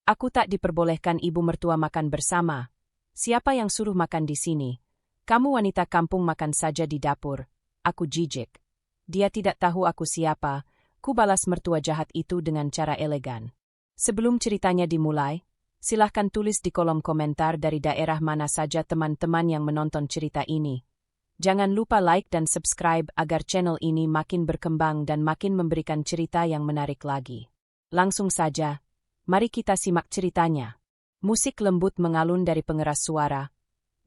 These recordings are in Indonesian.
Aku tak diperbolehkan ibu mertua makan bersama. Siapa yang suruh makan di sini? Kamu wanita kampung makan saja di dapur. Aku jijik. Dia tidak tahu aku siapa. Ku balas mertua jahat itu dengan cara elegan. Sebelum ceritanya dimulai, silahkan tulis di kolom komentar dari daerah mana saja teman-teman yang menonton cerita ini. Jangan lupa like dan subscribe agar channel ini makin berkembang dan makin memberikan cerita yang menarik lagi. Langsung saja, mari kita simak ceritanya. Musik lembut mengalun dari pengeras suara,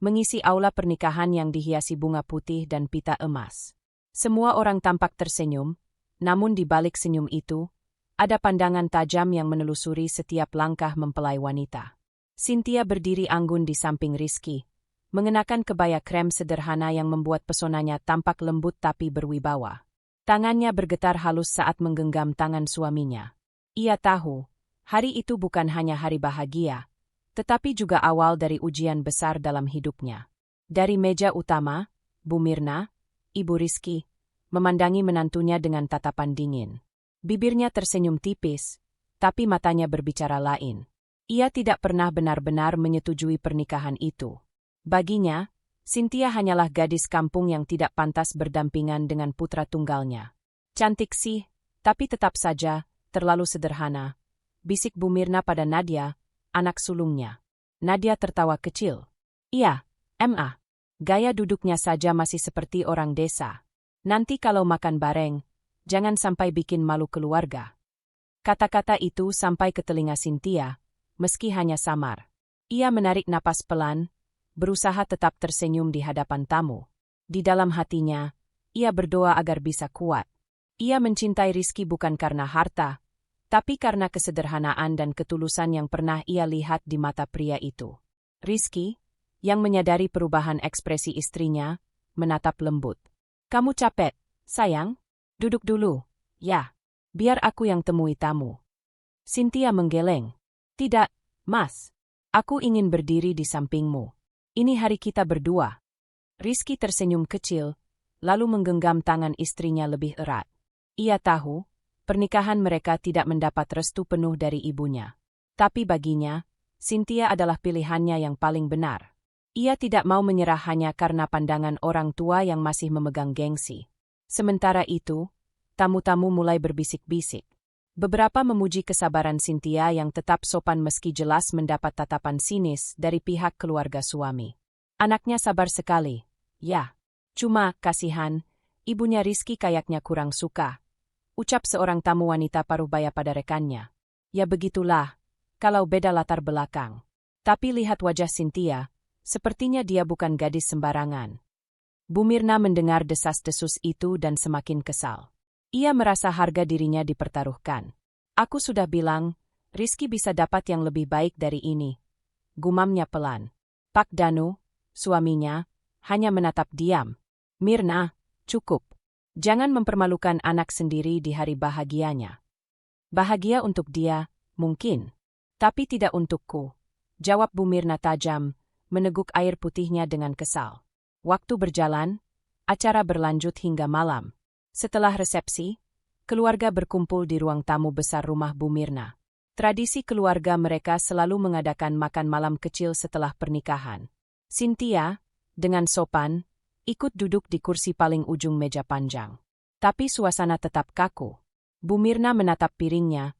mengisi aula pernikahan yang dihiasi bunga putih dan pita emas. Semua orang tampak tersenyum, namun di balik senyum itu, ada pandangan tajam yang menelusuri setiap langkah mempelai wanita. Cynthia berdiri anggun di samping Rizky, mengenakan kebaya krem sederhana yang membuat pesonanya tampak lembut tapi berwibawa. Tangannya bergetar halus saat menggenggam tangan suaminya. Ia tahu, hari itu bukan hanya hari bahagia, tetapi juga awal dari ujian besar dalam hidupnya. Dari meja utama, Bu Mirna, Ibu Rizky, memandangi menantunya dengan tatapan dingin. Bibirnya tersenyum tipis, tapi matanya berbicara lain. Ia tidak pernah benar-benar menyetujui pernikahan itu. Baginya, Cynthia hanyalah gadis kampung yang tidak pantas berdampingan dengan putra tunggalnya. Cantik sih, tapi tetap saja terlalu sederhana, bisik Bu Mirna pada Nadia, anak sulungnya. Nadia tertawa kecil. Iya, Ma. Gaya duduknya saja masih seperti orang desa. Nanti kalau makan bareng, jangan sampai bikin malu keluarga. Kata-kata itu sampai ke telinga Cynthia, meski hanya samar. Ia menarik napas pelan, berusaha tetap tersenyum di hadapan tamu. Di dalam hatinya, ia berdoa agar bisa kuat. Ia mencintai Rizky bukan karena harta, tapi karena kesederhanaan dan ketulusan yang pernah ia lihat di mata pria itu. Rizky, yang menyadari perubahan ekspresi istrinya, menatap lembut. Kamu capek, sayang? Duduk dulu. Ya, biar aku yang temui tamu. Cynthia menggeleng. Tidak, Mas. Aku ingin berdiri di sampingmu. Ini hari kita berdua. Rizky tersenyum kecil, lalu menggenggam tangan istrinya lebih erat. Ia tahu, pernikahan mereka tidak mendapat restu penuh dari ibunya. Tapi baginya, Cynthia adalah pilihannya yang paling benar. Ia tidak mau menyerah hanya karena pandangan orang tua yang masih memegang gengsi. Sementara itu, tamu-tamu mulai berbisik-bisik. Beberapa memuji kesabaran Cynthia yang tetap sopan meski jelas mendapat tatapan sinis dari pihak keluarga suami. Anaknya sabar sekali. Ya, cuma, kasihan, ibunya Rizky kayaknya kurang suka. Ucap seorang tamu wanita parubaya pada rekannya. Ya begitulah, kalau beda latar belakang. Tapi lihat wajah Cynthia, sepertinya dia bukan gadis sembarangan. Bu Mirna mendengar desas-desus itu dan semakin kesal. Ia merasa harga dirinya dipertaruhkan. Aku sudah bilang, Rizky bisa dapat yang lebih baik dari ini. Gumamnya pelan. Pak Danu, suaminya, hanya menatap diam. Mirna, cukup. Jangan mempermalukan anak sendiri di hari bahagianya. Bahagia untuk dia, mungkin. Tapi tidak untukku. Jawab Bu Mirna tajam, meneguk air putihnya dengan kesal. Waktu berjalan, acara berlanjut hingga malam. Setelah resepsi, keluarga berkumpul di ruang tamu besar rumah Bu Mirna. Tradisi keluarga mereka selalu mengadakan makan malam kecil setelah pernikahan. Cynthia, dengan sopan, ikut duduk di kursi paling ujung meja panjang. Tapi suasana tetap kaku. Bu Mirna menatap piringnya,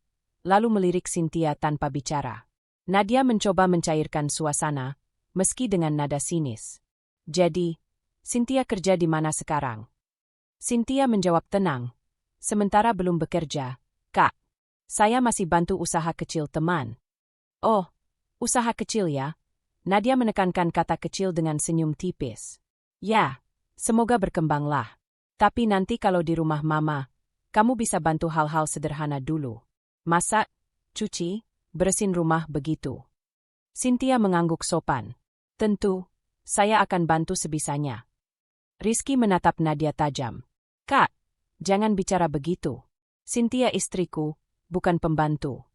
lalu melirik Cynthia tanpa bicara. Nadia mencoba mencairkan suasana, meski dengan nada sinis. Jadi, Cynthia kerja di mana sekarang? Cynthia menjawab tenang. Sementara belum bekerja, Kak. Saya masih bantu usaha kecil teman. Oh, usaha kecil ya? Nadia menekankan kata kecil dengan senyum tipis. Ya, semoga berkembanglah. Tapi nanti kalau di rumah Mama, kamu bisa bantu hal-hal sederhana dulu. Masak, cuci, beresin rumah begitu. Cynthia mengangguk sopan. Tentu, saya akan bantu sebisanya. Rizky menatap Nadia tajam. Kak, jangan bicara begitu. Cynthia istriku, bukan pembantu.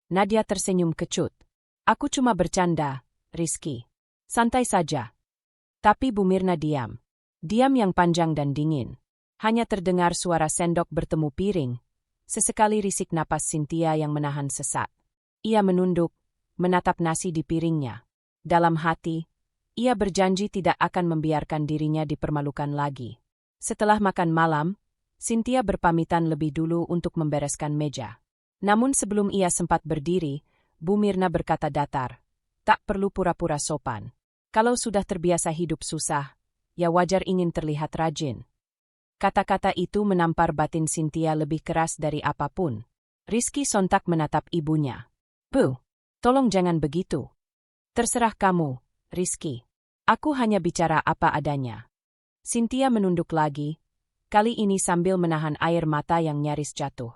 Nadia tersenyum kecut. Aku cuma bercanda, Rizky. Santai saja. Tapi Bu Mirna diam. Diam yang panjang dan dingin. Hanya terdengar suara sendok bertemu piring. Sesekali risik napas Cynthia yang menahan sesak. Ia menunduk, menatap nasi di piringnya. Dalam hati, ia berjanji tidak akan membiarkan dirinya dipermalukan lagi. Setelah makan malam, Cynthia berpamitan lebih dulu untuk membereskan meja. Namun sebelum ia sempat berdiri, Bu Mirna berkata datar, "Tak perlu pura-pura sopan. Kalau sudah terbiasa hidup susah, ya wajar ingin terlihat rajin." Kata-kata itu menampar batin Cynthia lebih keras dari apapun. Rizky sontak menatap ibunya. "Bu, tolong jangan begitu." "Terserah kamu, Rizky. Aku hanya bicara apa adanya." Cynthia menunduk lagi, kali ini sambil menahan air mata yang nyaris jatuh.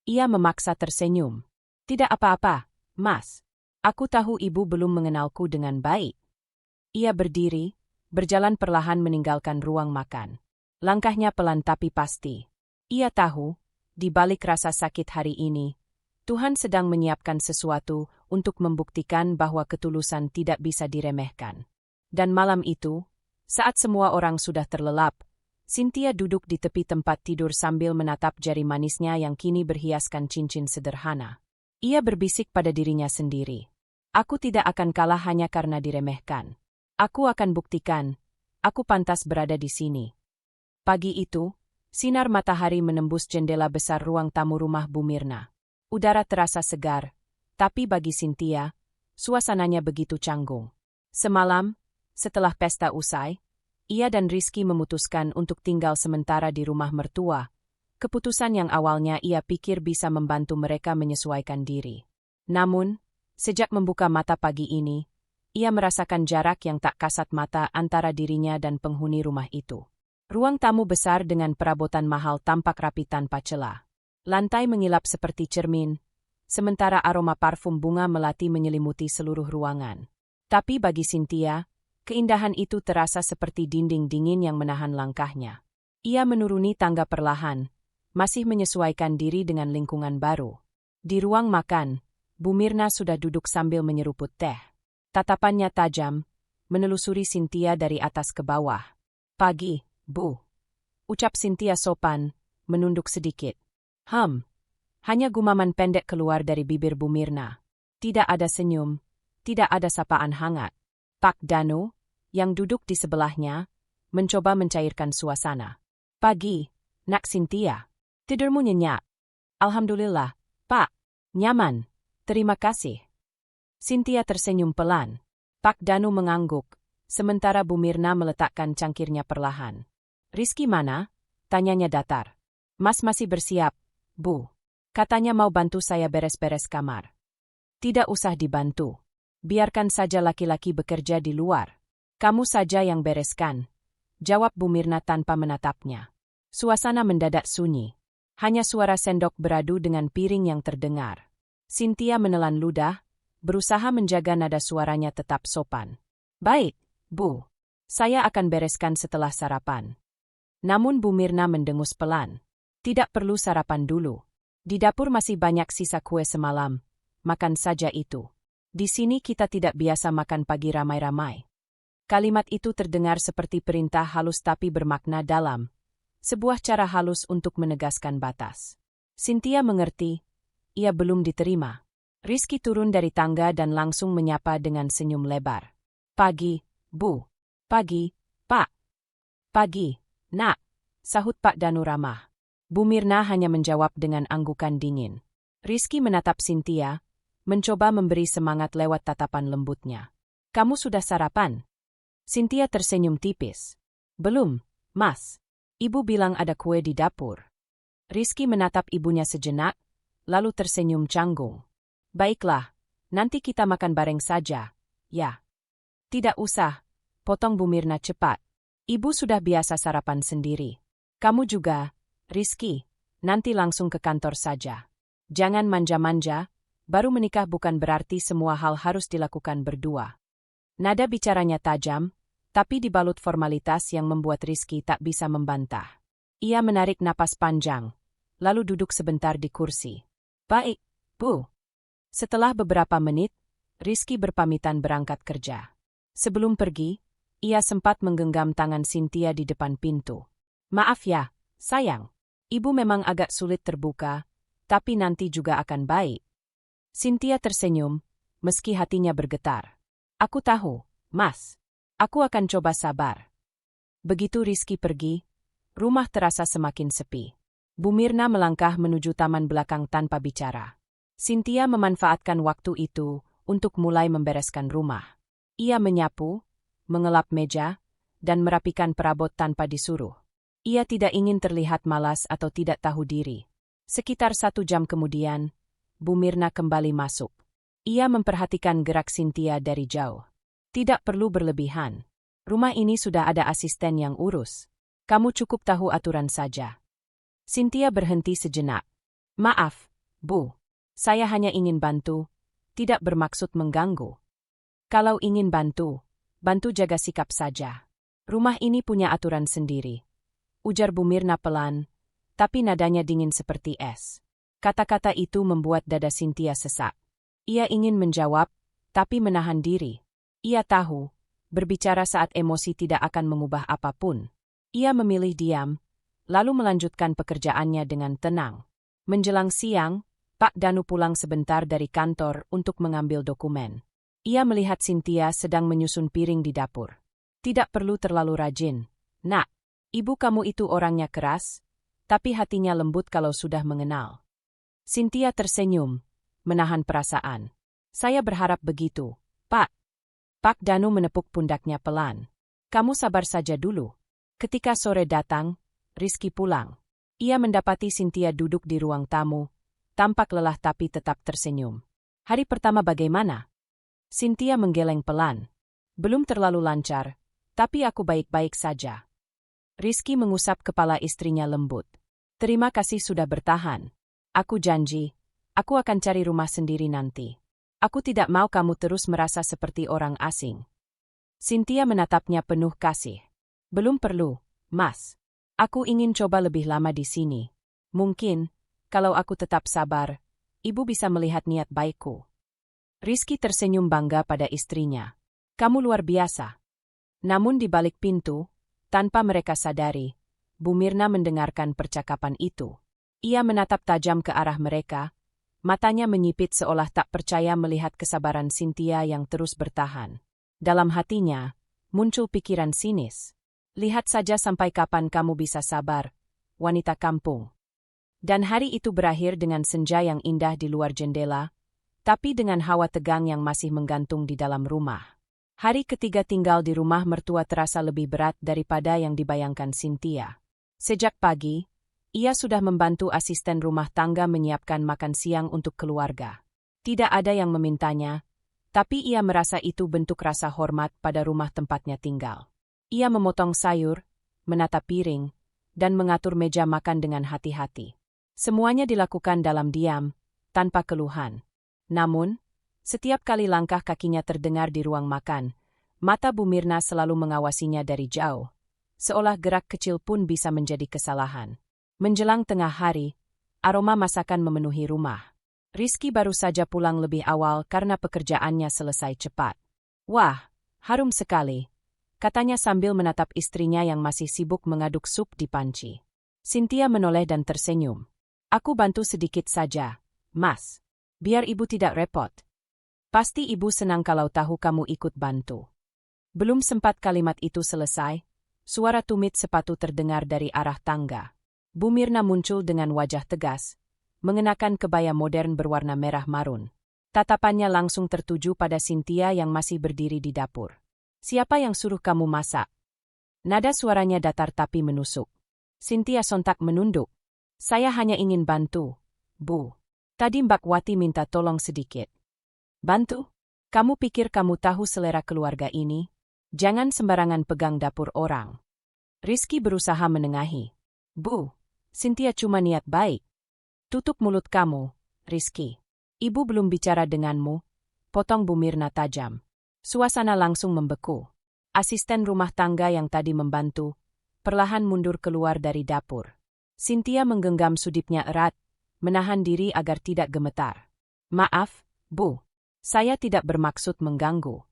Ia memaksa tersenyum. "Tidak apa-apa, Mas. Aku tahu ibu belum mengenalku dengan baik." Ia berdiri, berjalan perlahan meninggalkan ruang makan. Langkahnya pelan tapi pasti. Ia tahu, di balik rasa sakit hari ini, Tuhan sedang menyiapkan sesuatu untuk membuktikan bahwa ketulusan tidak bisa diremehkan. Dan malam itu, saat semua orang sudah terlelap, Cynthia duduk di tepi tempat tidur sambil menatap jari manisnya yang kini berhiaskan cincin sederhana. Ia berbisik pada dirinya sendiri. "Aku tidak akan kalah hanya karena diremehkan. Aku akan buktikan, aku pantas berada di sini." Pagi itu, sinar matahari menembus jendela besar ruang tamu rumah Bu Mirna. Udara terasa segar, tapi bagi Cynthia, suasananya begitu canggung. Semalam, setelah pesta usai, ia dan Rizky memutuskan untuk tinggal sementara di rumah mertua. Keputusan yang awalnya ia pikir bisa membantu mereka menyesuaikan diri. Namun, sejak membuka mata pagi ini, ia merasakan jarak yang tak kasat mata antara dirinya dan penghuni rumah itu. Ruang tamu besar dengan perabotan mahal tampak rapi tanpa celah. Lantai mengilap seperti cermin, sementara aroma parfum bunga melati menyelimuti seluruh ruangan. Tapi bagi Cynthia, keindahan itu terasa seperti dinding dingin yang menahan langkahnya. Ia menuruni tangga perlahan, masih menyesuaikan diri dengan lingkungan baru. Di ruang makan, Bu Mirna sudah duduk sambil menyeruput teh. Tatapannya tajam, menelusuri Cynthia dari atas ke bawah. "Pagi, Bu," ucap Cynthia sopan, menunduk sedikit. Hanya gumaman pendek keluar dari bibir Bu Mirna. Tidak ada senyum, tidak ada sapaan hangat. Pak Danu, yang duduk di sebelahnya, mencoba mencairkan suasana. "Pagi, Nak Cynthia. Tidurmu nyenyak?" "Alhamdulillah, Pak. Nyaman. Terima kasih." Cynthia tersenyum pelan. Pak Danu mengangguk, sementara Bu Mirna meletakkan cangkirnya perlahan. "Rizky mana?" tanyanya datar. "Mas masih bersiap, Bu. Katanya mau bantu saya beres-beres kamar." "Tidak usah dibantu. Biarkan saja laki-laki bekerja di luar. Kamu saja yang bereskan," jawab Bu Mirna tanpa menatapnya. Suasana mendadak sunyi. Hanya suara sendok beradu dengan piring yang terdengar. Cynthia menelan ludah, berusaha menjaga nada suaranya tetap sopan. "Baik, Bu. Saya akan bereskan setelah sarapan." Namun Bu Mirna mendengus pelan. "Tidak perlu sarapan dulu. Di dapur masih banyak sisa kue semalam. Makan saja itu. Di sini kita tidak biasa makan pagi ramai-ramai." Kalimat itu terdengar seperti perintah halus tapi bermakna dalam. Sebuah cara halus untuk menegaskan batas. Cynthia mengerti. Ia belum diterima. Rizky turun dari tangga dan langsung menyapa dengan senyum lebar. "Pagi, Bu." "Pagi, Pak." "Pagi, Nak," sahut Pak Danu ramah. Bu Mirna hanya menjawab dengan anggukan dingin. Rizky menatap Cynthia, mencoba memberi semangat lewat tatapan lembutnya. "Kamu sudah sarapan?" Cynthia tersenyum tipis. "Belum, Mas. Ibu bilang ada kue di dapur." Rizky menatap ibunya sejenak, lalu tersenyum canggung. "Baiklah, nanti kita makan bareng saja, ya." "Tidak usah," potong Bu Mirna cepat. "Ibu sudah biasa sarapan sendiri. Kamu juga, Rizky, nanti langsung ke kantor saja. Jangan manja-manja, baru menikah bukan berarti semua hal harus dilakukan berdua." Nada bicaranya tajam, tapi dibalut formalitas yang membuat Rizky tak bisa membantah. Ia menarik napas panjang, lalu duduk sebentar di kursi. "Baik, Bu." Setelah beberapa menit, Rizky berpamitan berangkat kerja. Sebelum pergi, ia sempat menggenggam tangan Cynthia di depan pintu. "Maaf ya, sayang. Ibu memang agak sulit terbuka, tapi nanti juga akan baik." Cynthia tersenyum, meski hatinya bergetar. Aku tahu, Mas. Aku akan coba sabar. Begitu Rizky pergi, rumah terasa semakin sepi. Bu Mirna melangkah menuju taman belakang tanpa bicara. Cynthia memanfaatkan waktu itu untuk mulai membereskan rumah. Ia menyapu, mengelap meja, dan merapikan perabot tanpa disuruh. Ia tidak ingin terlihat malas atau tidak tahu diri. Sekitar 1 jam kemudian, Bu Mirna kembali masuk. Ia memperhatikan gerak Cynthia dari jauh. Tidak perlu berlebihan. Rumah ini sudah ada asisten yang urus. Kamu cukup tahu aturan saja. Cynthia berhenti sejenak. Maaf, Bu. Saya hanya ingin bantu, tidak bermaksud mengganggu. Kalau ingin bantu, bantu jaga sikap saja. Rumah ini punya aturan sendiri. Ujar Bu Mirna pelan, tapi nadanya dingin seperti es. Kata-kata itu membuat dada Cynthia sesak. Ia ingin menjawab, tapi menahan diri. Ia tahu, berbicara saat emosi tidak akan mengubah apapun. Ia memilih diam, lalu melanjutkan pekerjaannya dengan tenang. Menjelang siang, Pak Danu pulang sebentar dari kantor untuk mengambil dokumen. Ia melihat Cynthia sedang menyusun piring di dapur. Tidak perlu terlalu rajin. Nak, ibu kamu itu orangnya keras, tapi hatinya lembut kalau sudah mengenal. Cynthia tersenyum, menahan perasaan. Saya berharap begitu, Pak. Pak Danu menepuk pundaknya pelan. Kamu sabar saja dulu. Ketika sore datang, Rizky pulang. Ia mendapati Cynthia duduk di ruang tamu, tampak lelah tapi tetap tersenyum. Hari pertama bagaimana? Cynthia menggeleng pelan. Belum terlalu lancar, tapi aku baik-baik saja. Rizky mengusap kepala istrinya lembut. Terima kasih sudah bertahan. Aku janji, aku akan cari rumah sendiri nanti. Aku tidak mau kamu terus merasa seperti orang asing. Cynthia menatapnya penuh kasih. Belum perlu, Mas. Aku ingin coba lebih lama di sini. Mungkin, kalau aku tetap sabar, ibu bisa melihat niat baikku. Rizky tersenyum bangga pada istrinya. Kamu luar biasa. Namun di balik pintu, tanpa mereka sadari, Bu Mirna mendengarkan percakapan itu. Ia menatap tajam ke arah mereka, matanya menyipit seolah tak percaya melihat kesabaran Cynthia yang terus bertahan. Dalam hatinya, muncul pikiran sinis. Lihat saja sampai kapan kamu bisa sabar, wanita kampung. Dan hari itu berakhir dengan senja yang indah di luar jendela, tapi dengan hawa tegang yang masih menggantung di dalam rumah. Hari ketiga tinggal di rumah mertua terasa lebih berat daripada yang dibayangkan Cynthia. Sejak pagi, ia sudah membantu asisten rumah tangga menyiapkan makan siang untuk keluarga. Tidak ada yang memintanya, tapi ia merasa itu bentuk rasa hormat pada rumah tempatnya tinggal. Ia memotong sayur, menata piring, dan mengatur meja makan dengan hati-hati. Semuanya dilakukan dalam diam, tanpa keluhan. Namun, setiap kali langkah kakinya terdengar di ruang makan, mata Bu Mirna selalu mengawasinya dari jauh. Seolah gerak kecil pun bisa menjadi kesalahan. Menjelang tengah hari, aroma masakan memenuhi rumah. Rizky baru saja pulang lebih awal karena pekerjaannya selesai cepat. Wah, harum sekali, katanya sambil menatap istrinya yang masih sibuk mengaduk sup di panci. Cynthia menoleh dan tersenyum. Aku bantu sedikit saja, Mas. Biar ibu tidak repot. Pasti ibu senang kalau tahu kamu ikut bantu. Belum sempat kalimat itu selesai, suara tumit sepatu terdengar dari arah tangga. Bu Mirna muncul dengan wajah tegas, mengenakan kebaya modern berwarna merah marun. Tatapannya langsung tertuju pada Cynthia yang masih berdiri di dapur. Siapa yang suruh kamu masak? Nada suaranya datar tapi menusuk. Cynthia sontak menunduk. Saya hanya ingin bantu, Bu. Tadi Mbak Wati minta tolong sedikit. Bantu? Kamu pikir kamu tahu selera keluarga ini? Jangan sembarangan pegang dapur orang. Rizky berusaha menengahi. Bu, Cynthia cuma niat baik. Tutup mulut kamu, Rizky. Ibu belum bicara denganmu, potong Bu Mirna tajam. Suasana langsung membeku. Asisten rumah tangga yang tadi membantu, perlahan mundur keluar dari dapur. Cynthia menggenggam sudipnya erat, menahan diri agar tidak gemetar. Maaf, Bu. Saya tidak bermaksud mengganggu.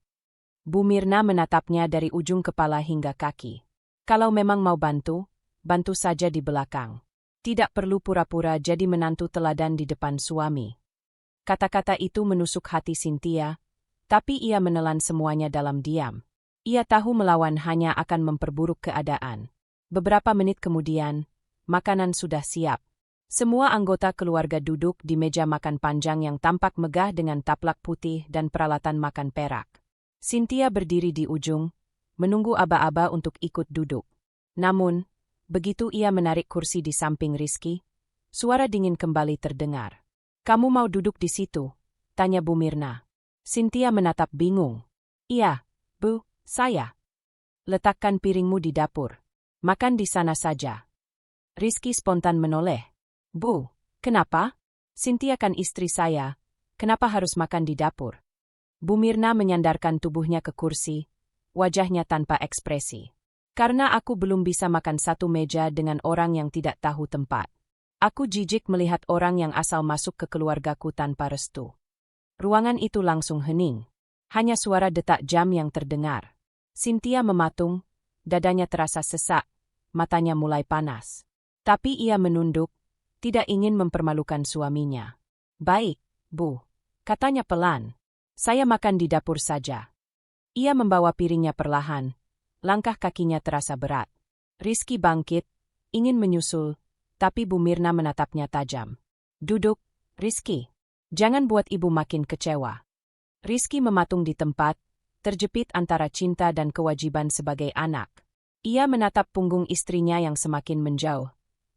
Bu Mirna menatapnya dari ujung kepala hingga kaki. Kalau memang mau bantu, bantu saja di belakang. Tidak perlu pura-pura jadi menantu teladan di depan suami. Kata-kata itu menusuk hati Cynthia, tapi ia menelan semuanya dalam diam. Ia tahu melawan hanya akan memperburuk keadaan. Beberapa menit kemudian, makanan sudah siap. Semua anggota keluarga duduk di meja makan panjang yang tampak megah dengan taplak putih dan peralatan makan perak. Cynthia berdiri di ujung, menunggu aba-aba untuk ikut duduk. Namun, begitu ia menarik kursi di samping Rizky, suara dingin kembali terdengar. "Kamu mau duduk di situ?" tanya Bu Mirna. Cynthia menatap bingung. "Iya, Bu, saya." "Letakkan piringmu di dapur. Makan di sana saja." Rizky spontan menoleh. "Bu, kenapa? Cynthia kan istri saya. Kenapa harus makan di dapur?" Bu Mirna menyandarkan tubuhnya ke kursi, wajahnya tanpa ekspresi. "Karena aku belum bisa makan satu meja dengan orang yang tidak tahu tempat. Aku jijik melihat orang yang asal masuk ke keluargaku tanpa restu." Ruangan itu langsung hening. Hanya suara detak jam yang terdengar. Cynthia mematung, dadanya terasa sesak, matanya mulai panas. Tapi ia menunduk, tidak ingin mempermalukan suaminya. "Baik, Bu," katanya pelan. "Saya makan di dapur saja." Ia membawa piringnya perlahan, langkah kakinya terasa berat. Rizky bangkit, ingin menyusul, tapi Bu Mirna menatapnya tajam. "Duduk, Rizky. Jangan buat ibu makin kecewa." Rizky mematung di tempat, terjepit antara cinta dan kewajiban sebagai anak. Ia menatap punggung istrinya yang semakin menjauh,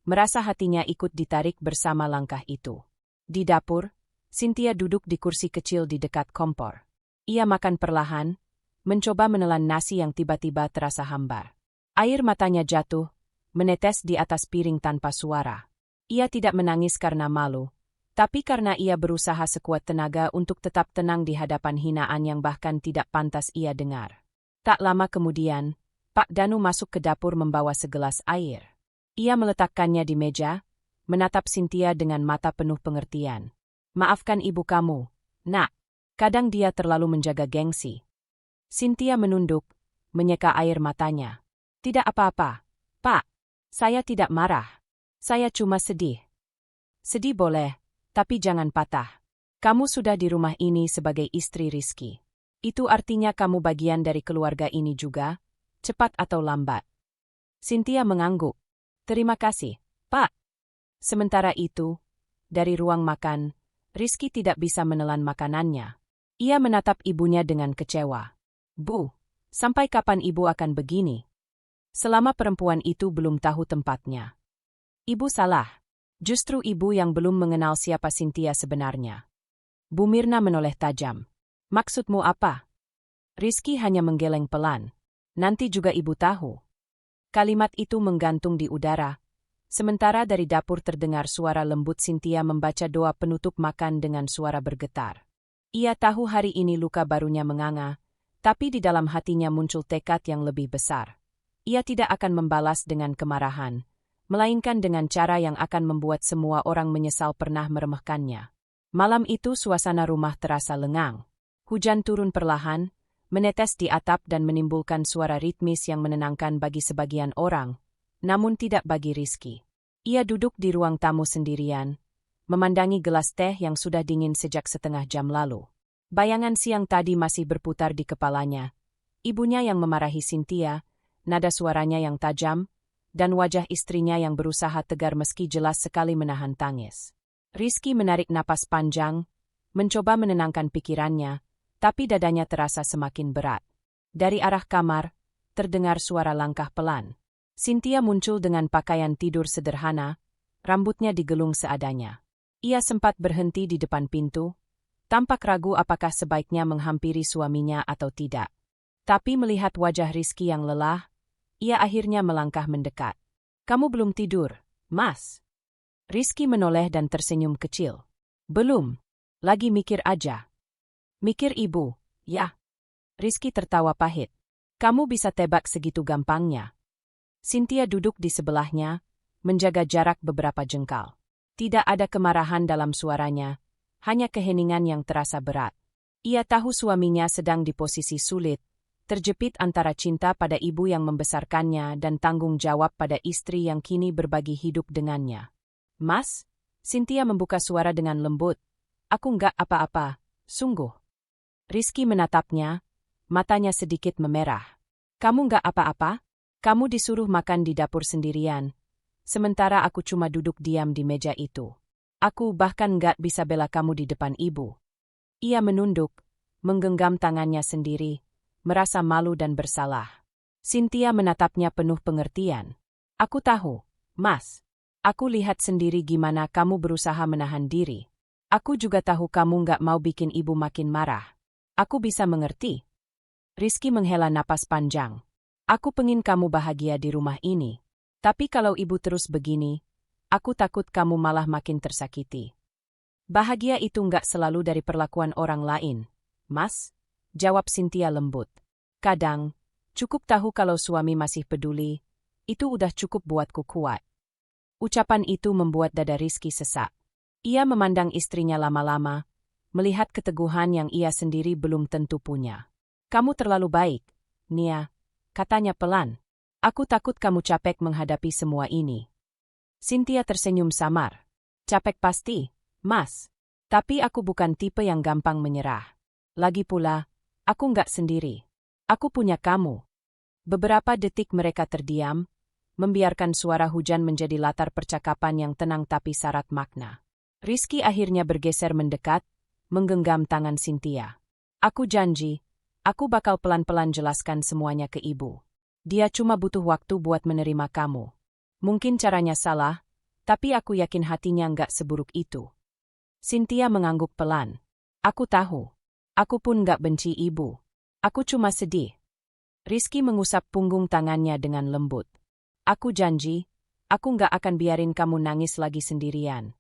merasa hatinya ikut ditarik bersama langkah itu. Di dapur, Cynthia duduk di kursi kecil di dekat kompor. Ia makan perlahan, mencoba menelan nasi yang tiba-tiba terasa hambar. Air matanya jatuh, menetes di atas piring tanpa suara. Ia tidak menangis karena malu, tapi karena ia berusaha sekuat tenaga untuk tetap tenang di hadapan hinaan yang bahkan tidak pantas ia dengar. Tak lama kemudian, Pak Danu masuk ke dapur membawa segelas air. Ia meletakkannya di meja, menatap Cynthia dengan mata penuh pengertian. "Maafkan ibu kamu, Nak. Kadang dia terlalu menjaga gengsi." Cynthia menunduk, menyeka air matanya. "Tidak apa-apa, Pak. Saya tidak marah. Saya cuma sedih." "Sedih boleh, tapi jangan patah. Kamu sudah di rumah ini sebagai istri Rizky. Itu artinya kamu bagian dari keluarga ini juga, cepat atau lambat." Cynthia mengangguk. "Terima kasih, Pak." Sementara itu, dari ruang makan, Rizky tidak bisa menelan makanannya. Ia menatap ibunya dengan kecewa. "Bu, sampai kapan ibu akan begini? Selama perempuan itu belum tahu tempatnya." "Ibu salah. Justru ibu yang belum mengenal siapa Cynthia sebenarnya." Bu Mirna menoleh tajam. "Maksudmu apa?" Rizky hanya menggeleng pelan. "Nanti juga ibu tahu." Kalimat itu menggantung di udara, sementara dari dapur terdengar suara lembut Cynthia membaca doa penutup makan dengan suara bergetar. Ia tahu hari ini luka barunya menganga, tapi di dalam hatinya muncul tekad yang lebih besar. Ia tidak akan membalas dengan kemarahan, melainkan dengan cara yang akan membuat semua orang menyesal pernah meremehkannya. Malam itu suasana rumah terasa lengang. Hujan turun perlahan, menetes di atap dan menimbulkan suara ritmis yang menenangkan bagi sebagian orang, namun tidak bagi Rizky. Ia duduk di ruang tamu sendirian, memandangi gelas teh yang sudah dingin sejak setengah jam lalu. Bayangan siang tadi masih berputar di kepalanya. Ibunya yang memarahi Cynthia, nada suaranya yang tajam, dan wajah istrinya yang berusaha tegar meski jelas sekali menahan tangis. Rizky menarik napas panjang, mencoba menenangkan pikirannya, tapi dadanya terasa semakin berat. Dari arah kamar, terdengar suara langkah pelan. Cynthia muncul dengan pakaian tidur sederhana, rambutnya digelung seadanya. Ia sempat berhenti di depan pintu, tampak ragu apakah sebaiknya menghampiri suaminya atau tidak. Tapi melihat wajah Rizky yang lelah, ia akhirnya melangkah mendekat. "Kamu belum tidur, Mas?" Rizky menoleh dan tersenyum kecil. "Belum. Lagi mikir aja." "Mikir ibu, ya?" Rizky tertawa pahit. "Kamu bisa tebak segitu gampangnya." Cynthia duduk di sebelahnya, menjaga jarak beberapa jengkal. Tidak ada kemarahan dalam suaranya, hanya keheningan yang terasa berat. Ia tahu suaminya sedang di posisi sulit, terjepit antara cinta pada ibu yang membesarkannya dan tanggung jawab pada istri yang kini berbagi hidup dengannya. "Mas?" Cynthia membuka suara dengan lembut, Aku nggak apa-apa, sungguh. Rizky menatapnya, matanya sedikit memerah. Kamu nggak apa-apa? Kamu disuruh makan di dapur sendirian. Sementara aku cuma duduk diam di meja itu. Aku bahkan nggak bisa bela kamu di depan ibu. Ia menunduk, menggenggam tangannya sendiri, merasa malu dan bersalah. Cynthia menatapnya penuh pengertian. Aku tahu, Mas. Aku lihat sendiri gimana kamu berusaha menahan diri. Aku juga tahu kamu nggak mau bikin ibu makin marah. Aku bisa mengerti. Rizky menghela napas panjang. Aku pengin kamu bahagia di rumah ini. Tapi kalau ibu terus begini, aku takut kamu malah makin tersakiti. Bahagia itu nggak selalu dari perlakuan orang lain, Mas, jawab Cynthia lembut. Kadang, cukup tahu kalau suami masih peduli, itu udah cukup buatku kuat. Ucapan itu membuat dada Rizky sesak. Ia memandang istrinya lama-lama, melihat keteguhan yang ia sendiri belum tentu punya. Kamu terlalu baik, Nia, katanya pelan. Aku takut kamu capek menghadapi semua ini. Cynthia tersenyum samar. Capek pasti, Mas. Tapi aku bukan tipe yang gampang menyerah. Lagi pula, aku nggak sendiri. Aku punya kamu. Beberapa detik mereka terdiam, membiarkan suara hujan menjadi latar percakapan yang tenang tapi syarat makna. Rizky akhirnya bergeser mendekat, menggenggam tangan Cynthia. Aku janji, aku bakal pelan-pelan jelaskan semuanya ke ibu. Dia cuma butuh waktu buat menerima kamu. Mungkin caranya salah, tapi aku yakin hatinya nggak seburuk itu. Cynthia mengangguk pelan. Aku tahu. Aku pun nggak benci ibu. Aku cuma sedih. Rizky mengusap punggung tangannya dengan lembut. Aku janji, aku nggak akan biarin kamu nangis lagi sendirian.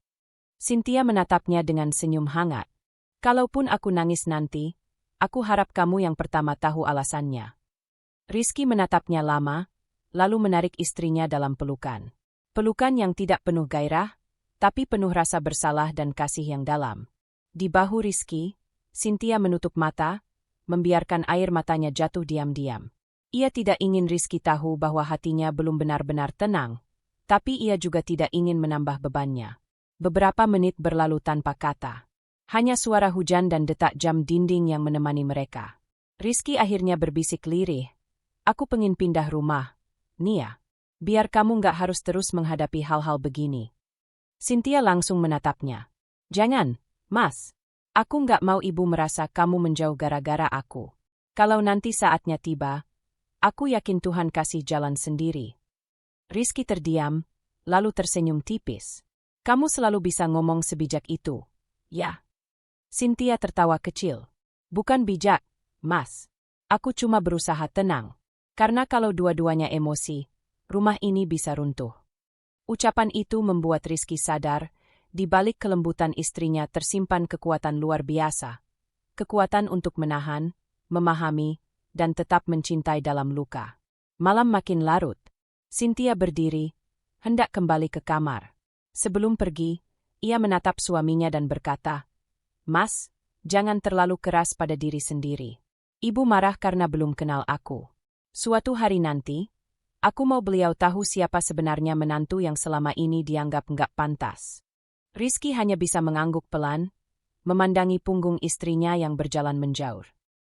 Cynthia menatapnya dengan senyum hangat. Kalaupun aku nangis nanti, aku harap kamu yang pertama tahu alasannya. Rizky menatapnya lama, lalu menarik istrinya dalam pelukan. Pelukan yang tidak penuh gairah, tapi penuh rasa bersalah dan kasih yang dalam. Di bahu Rizky, Cynthia menutup mata, membiarkan air matanya jatuh diam-diam. Ia tidak ingin Rizky tahu bahwa hatinya belum benar-benar tenang, tapi ia juga tidak ingin menambah bebannya. Beberapa menit berlalu tanpa kata. Hanya suara hujan dan detak jam dinding yang menemani mereka. Rizky akhirnya berbisik lirih. Aku pengin pindah rumah, Nia. Biar kamu nggak harus terus menghadapi hal-hal begini. Cynthia langsung menatapnya. Jangan, Mas. Aku nggak mau ibu merasa kamu menjauh gara-gara aku. Kalau nanti saatnya tiba, aku yakin Tuhan kasih jalan sendiri. Rizky terdiam, lalu tersenyum tipis. Kamu selalu bisa ngomong sebijak itu. Ya. Cynthia tertawa kecil. Bukan bijak, Mas. Aku cuma berusaha tenang. Karena kalau dua-duanya emosi, rumah ini bisa runtuh. Ucapan itu membuat Rizky sadar, di balik kelembutan istrinya tersimpan kekuatan luar biasa. Kekuatan untuk menahan, memahami, dan tetap mencintai dalam luka. Malam makin larut. Cynthia berdiri, hendak kembali ke kamar. Sebelum pergi, ia menatap suaminya dan berkata, Mas, jangan terlalu keras pada diri sendiri. Ibu marah karena belum kenal aku. Suatu hari nanti, aku mau beliau tahu siapa sebenarnya menantu yang selama ini dianggap nggak pantas. Rizky hanya bisa mengangguk pelan, memandangi punggung istrinya yang berjalan menjauh.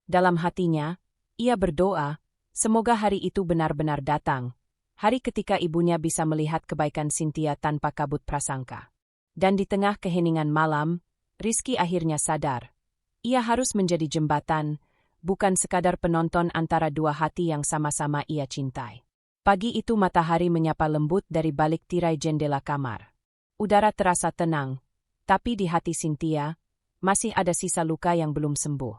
Dalam hatinya, ia berdoa, semoga hari itu benar-benar datang, hari ketika ibunya bisa melihat kebaikan Cynthia tanpa kabut prasangka. Dan di tengah keheningan malam, Rizky akhirnya sadar. Ia harus menjadi jembatan, bukan sekadar penonton antara dua hati yang sama-sama ia cintai. Pagi itu matahari menyapa lembut dari balik tirai jendela kamar. Udara terasa tenang, tapi di hati Cynthia, masih ada sisa luka yang belum sembuh.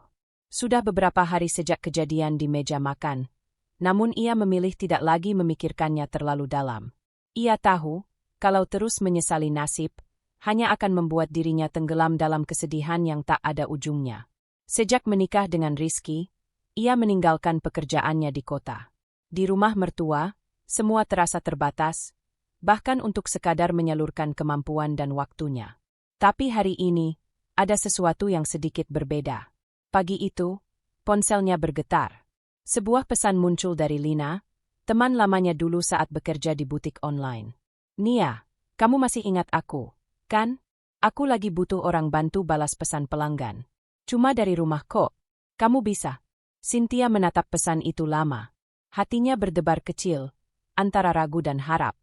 Sudah beberapa hari sejak kejadian di meja makan, namun ia memilih tidak lagi memikirkannya terlalu dalam. Ia tahu, kalau terus menyesali nasib, hanya akan membuat dirinya tenggelam dalam kesedihan yang tak ada ujungnya. Sejak menikah dengan Rizky, ia meninggalkan pekerjaannya di kota. Di rumah mertua, semua terasa terbatas, bahkan untuk sekadar menyalurkan kemampuan dan waktunya. Tapi hari ini, ada sesuatu yang sedikit berbeda. Pagi itu, ponselnya bergetar. Sebuah pesan muncul dari Lina, teman lamanya dulu saat bekerja di butik online. Nia, kamu masih ingat aku, kan? Aku lagi butuh orang bantu balas pesan pelanggan. Cuma dari rumah kok. Kamu bisa. Cynthia menatap pesan itu lama. Hatinya berdebar kecil, antara ragu dan harap.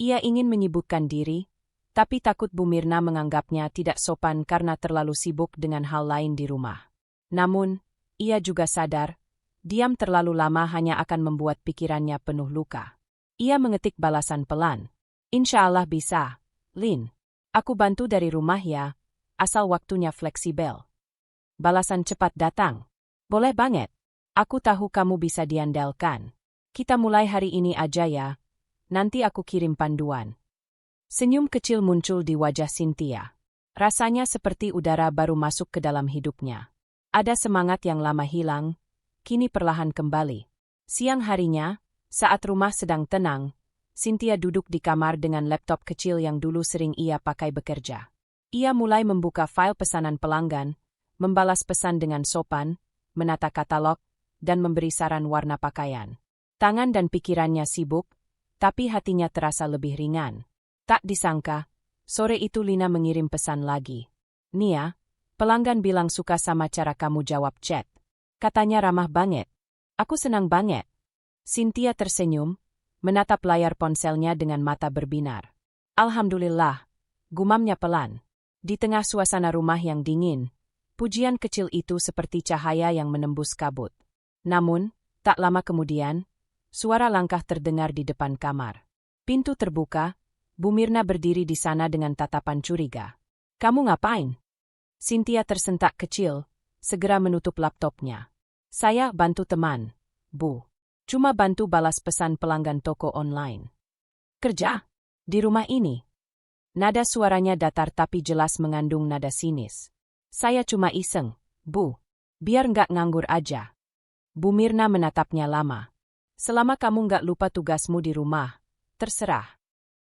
Ia ingin menyibukkan diri, tapi takut Bu Mirna menganggapnya tidak sopan karena terlalu sibuk dengan hal lain di rumah. Namun, ia juga sadar, diam terlalu lama hanya akan membuat pikirannya penuh luka. Ia mengetik balasan pelan. Insya Allah bisa, Lin. Aku bantu dari rumah ya, asal waktunya fleksibel. Balasan cepat datang. Boleh banget. Aku tahu kamu bisa diandalkan. Kita mulai hari ini aja ya. Nanti aku kirim panduan. Senyum kecil muncul di wajah Cynthia. Rasanya seperti udara baru masuk ke dalam hidupnya. Ada semangat yang lama hilang, kini perlahan kembali. Siang harinya, saat rumah sedang tenang, Cynthia duduk di kamar dengan laptop kecil yang dulu sering ia pakai bekerja. Ia mulai membuka file pesanan pelanggan, membalas pesan dengan sopan, menata katalog, dan memberi saran warna pakaian. Tangan dan pikirannya sibuk, tapi hatinya terasa lebih ringan. Tak disangka, sore itu Lina mengirim pesan lagi. Nia, pelanggan bilang suka sama cara kamu jawab chat. Katanya ramah banget. Aku senang banget. Cynthia tersenyum, menatap layar ponselnya dengan mata berbinar. Alhamdulillah, gumamnya pelan. Di tengah suasana rumah yang dingin, pujian kecil itu seperti cahaya yang menembus kabut. Namun, tak lama kemudian, suara langkah terdengar di depan kamar. Pintu terbuka, Bu Mirna berdiri di sana dengan tatapan curiga. Kamu ngapain? Cynthia tersentak kecil, segera menutup laptopnya. Saya bantu teman, Bu. Cuma bantu balas pesan pelanggan toko online. Kerja? Di rumah ini? Nada suaranya datar tapi jelas mengandung nada sinis. Saya cuma iseng, Bu. Biar nggak nganggur aja. Bu Mirna menatapnya lama. Selama kamu nggak lupa tugasmu di rumah, terserah.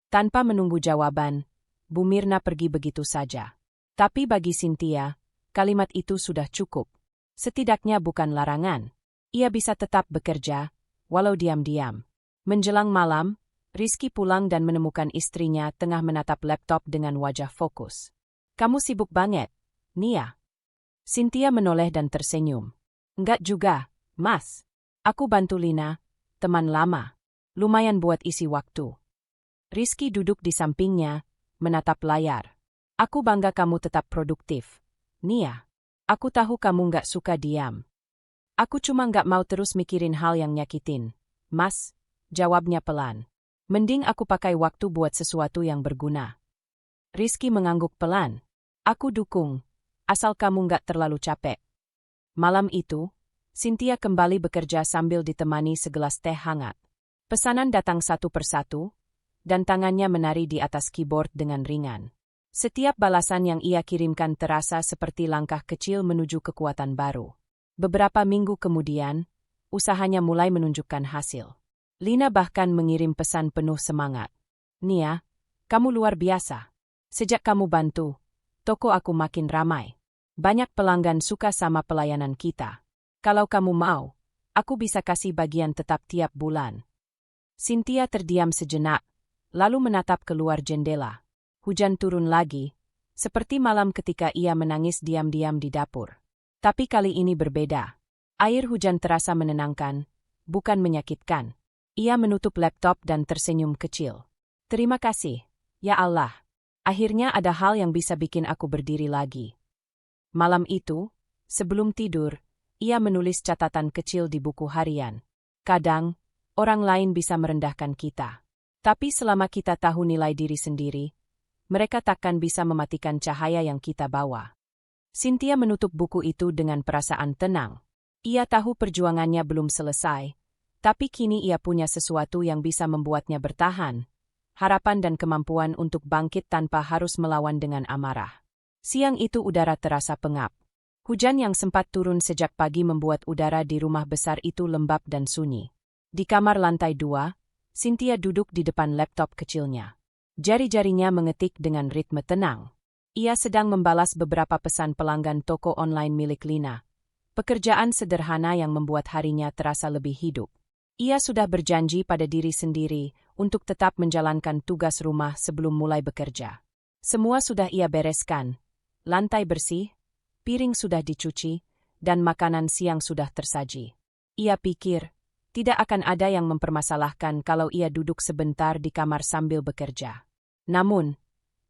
Tanpa menunggu jawaban, Bu Mirna pergi begitu saja. Tapi bagi Cynthia, kalimat itu sudah cukup. Setidaknya bukan larangan. Ia bisa tetap bekerja, walau diam-diam. Menjelang malam, Rizky pulang dan menemukan istrinya tengah menatap laptop dengan wajah fokus. Kamu sibuk banget, Nia. Cynthia menoleh dan tersenyum. Enggak juga, Mas. Aku bantu Lina, teman lama. Lumayan buat isi waktu. Rizky duduk di sampingnya, menatap layar. Aku bangga kamu tetap produktif. Nia, aku tahu kamu nggak suka diam. Aku cuma nggak mau terus mikirin hal yang nyakitin. Mas, jawabnya pelan. Mending aku pakai waktu buat sesuatu yang berguna. Rizky mengangguk pelan. Aku dukung, asal kamu nggak terlalu capek. Malam itu, Cynthia kembali bekerja sambil ditemani segelas teh hangat. Pesanan datang satu persatu, dan tangannya menari di atas keyboard dengan ringan. Setiap balasan yang ia kirimkan terasa seperti langkah kecil menuju kekuatan baru. Beberapa minggu kemudian, usahanya mulai menunjukkan hasil. Lina bahkan mengirim pesan penuh semangat. Nia, kamu luar biasa. Sejak kamu bantu, toko aku makin ramai. Banyak pelanggan suka sama pelayanan kita. Kalau kamu mau, aku bisa kasih bagian tetap tiap bulan. Cynthia terdiam sejenak, lalu menatap keluar jendela. Hujan turun lagi, seperti malam ketika ia menangis diam-diam di dapur. Tapi kali ini berbeda. Air hujan terasa menenangkan, bukan menyakitkan. Ia menutup laptop dan tersenyum kecil. Terima kasih, ya Allah. Akhirnya ada hal yang bisa bikin aku berdiri lagi. Malam itu, sebelum tidur, ia menulis catatan kecil di buku harian. Kadang, orang lain bisa merendahkan kita. Tapi selama kita tahu nilai diri sendiri, mereka takkan bisa mematikan cahaya yang kita bawa. Cynthia menutup buku itu dengan perasaan tenang. Ia tahu perjuangannya belum selesai, tapi kini ia punya sesuatu yang bisa membuatnya bertahan. Harapan dan kemampuan untuk bangkit tanpa harus melawan dengan amarah. Siang itu udara terasa pengap. Hujan yang sempat turun sejak pagi membuat udara di rumah besar itu lembab dan sunyi. Di kamar lantai 2, Cynthia duduk di depan laptop kecilnya. Jari-jarinya mengetik dengan ritme tenang. Ia sedang membalas beberapa pesan pelanggan toko online milik Lina. Pekerjaan sederhana yang membuat harinya terasa lebih hidup. Ia sudah berjanji pada diri sendiri untuk tetap menjalankan tugas rumah sebelum mulai bekerja. Semua sudah ia bereskan. Lantai bersih, piring sudah dicuci, dan makanan siang sudah tersaji. Ia pikir, tidak akan ada yang mempermasalahkan kalau ia duduk sebentar di kamar sambil bekerja. Namun,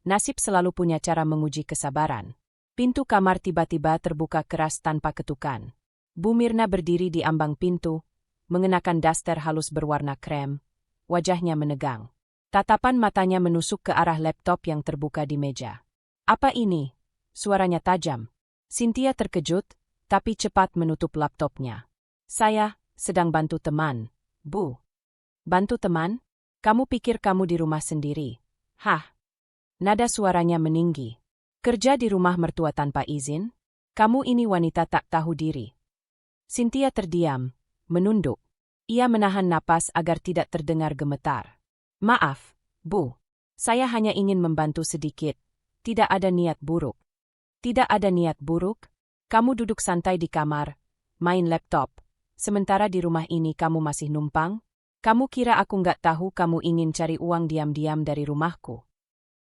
nasib selalu punya cara menguji kesabaran. Pintu kamar tiba-tiba terbuka keras tanpa ketukan. Bu Mirna berdiri di ambang pintu, mengenakan daster halus berwarna krem. Wajahnya menegang. Tatapan matanya menusuk ke arah laptop yang terbuka di meja. "Apa ini?" Suaranya tajam. Cynthia terkejut, tapi cepat menutup laptopnya. "Saya sedang bantu teman, Bu." "Bantu teman? Kamu pikir kamu di rumah sendiri?" "Hah?" Nada suaranya meninggi. "Kerja di rumah mertua tanpa izin? Kamu ini wanita tak tahu diri." Cynthia terdiam, menunduk. Ia menahan napas agar tidak terdengar gemetar. "Maaf, Bu. Saya hanya ingin membantu sedikit. Tidak ada niat buruk." "Tidak ada niat buruk? Kamu duduk santai di kamar, main laptop. Sementara di rumah ini kamu masih numpang? Kamu kira aku nggak tahu kamu ingin cari uang diam-diam dari rumahku?"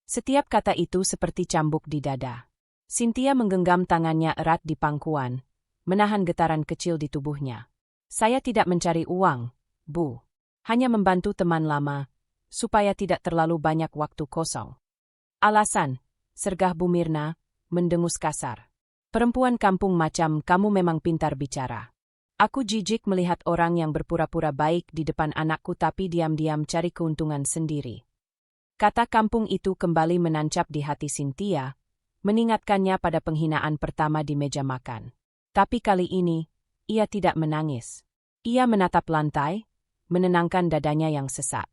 Setiap kata itu seperti cambuk di dada. Cynthia menggenggam tangannya erat di pangkuan, menahan getaran kecil di tubuhnya. "Saya tidak mencari uang, Bu. Hanya membantu teman lama, supaya tidak terlalu banyak waktu kosong." "Alasan?" sergah Bu Mirna, mendengus kasar. "Perempuan kampung macam kamu memang pintar bicara. Aku jijik melihat orang yang berpura-pura baik di depan anakku tapi diam-diam cari keuntungan sendiri." Kata kampung itu kembali menancap di hati Cynthia, mengingatkannya pada penghinaan pertama di meja makan. Tapi kali ini, ia tidak menangis. Ia menatap lantai, menenangkan dadanya yang sesak.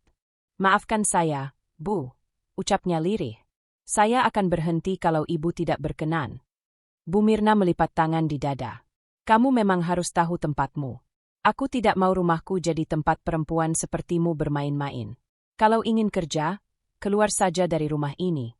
"Maafkan saya, Bu," ucapnya lirih. "Saya akan berhenti kalau Ibu tidak berkenan." Bu Mirna melipat tangan di dada. "Kamu memang harus tahu tempatmu. Aku tidak mau rumahku jadi tempat perempuan sepertimu bermain-main. Kalau ingin kerja, keluar saja dari rumah ini."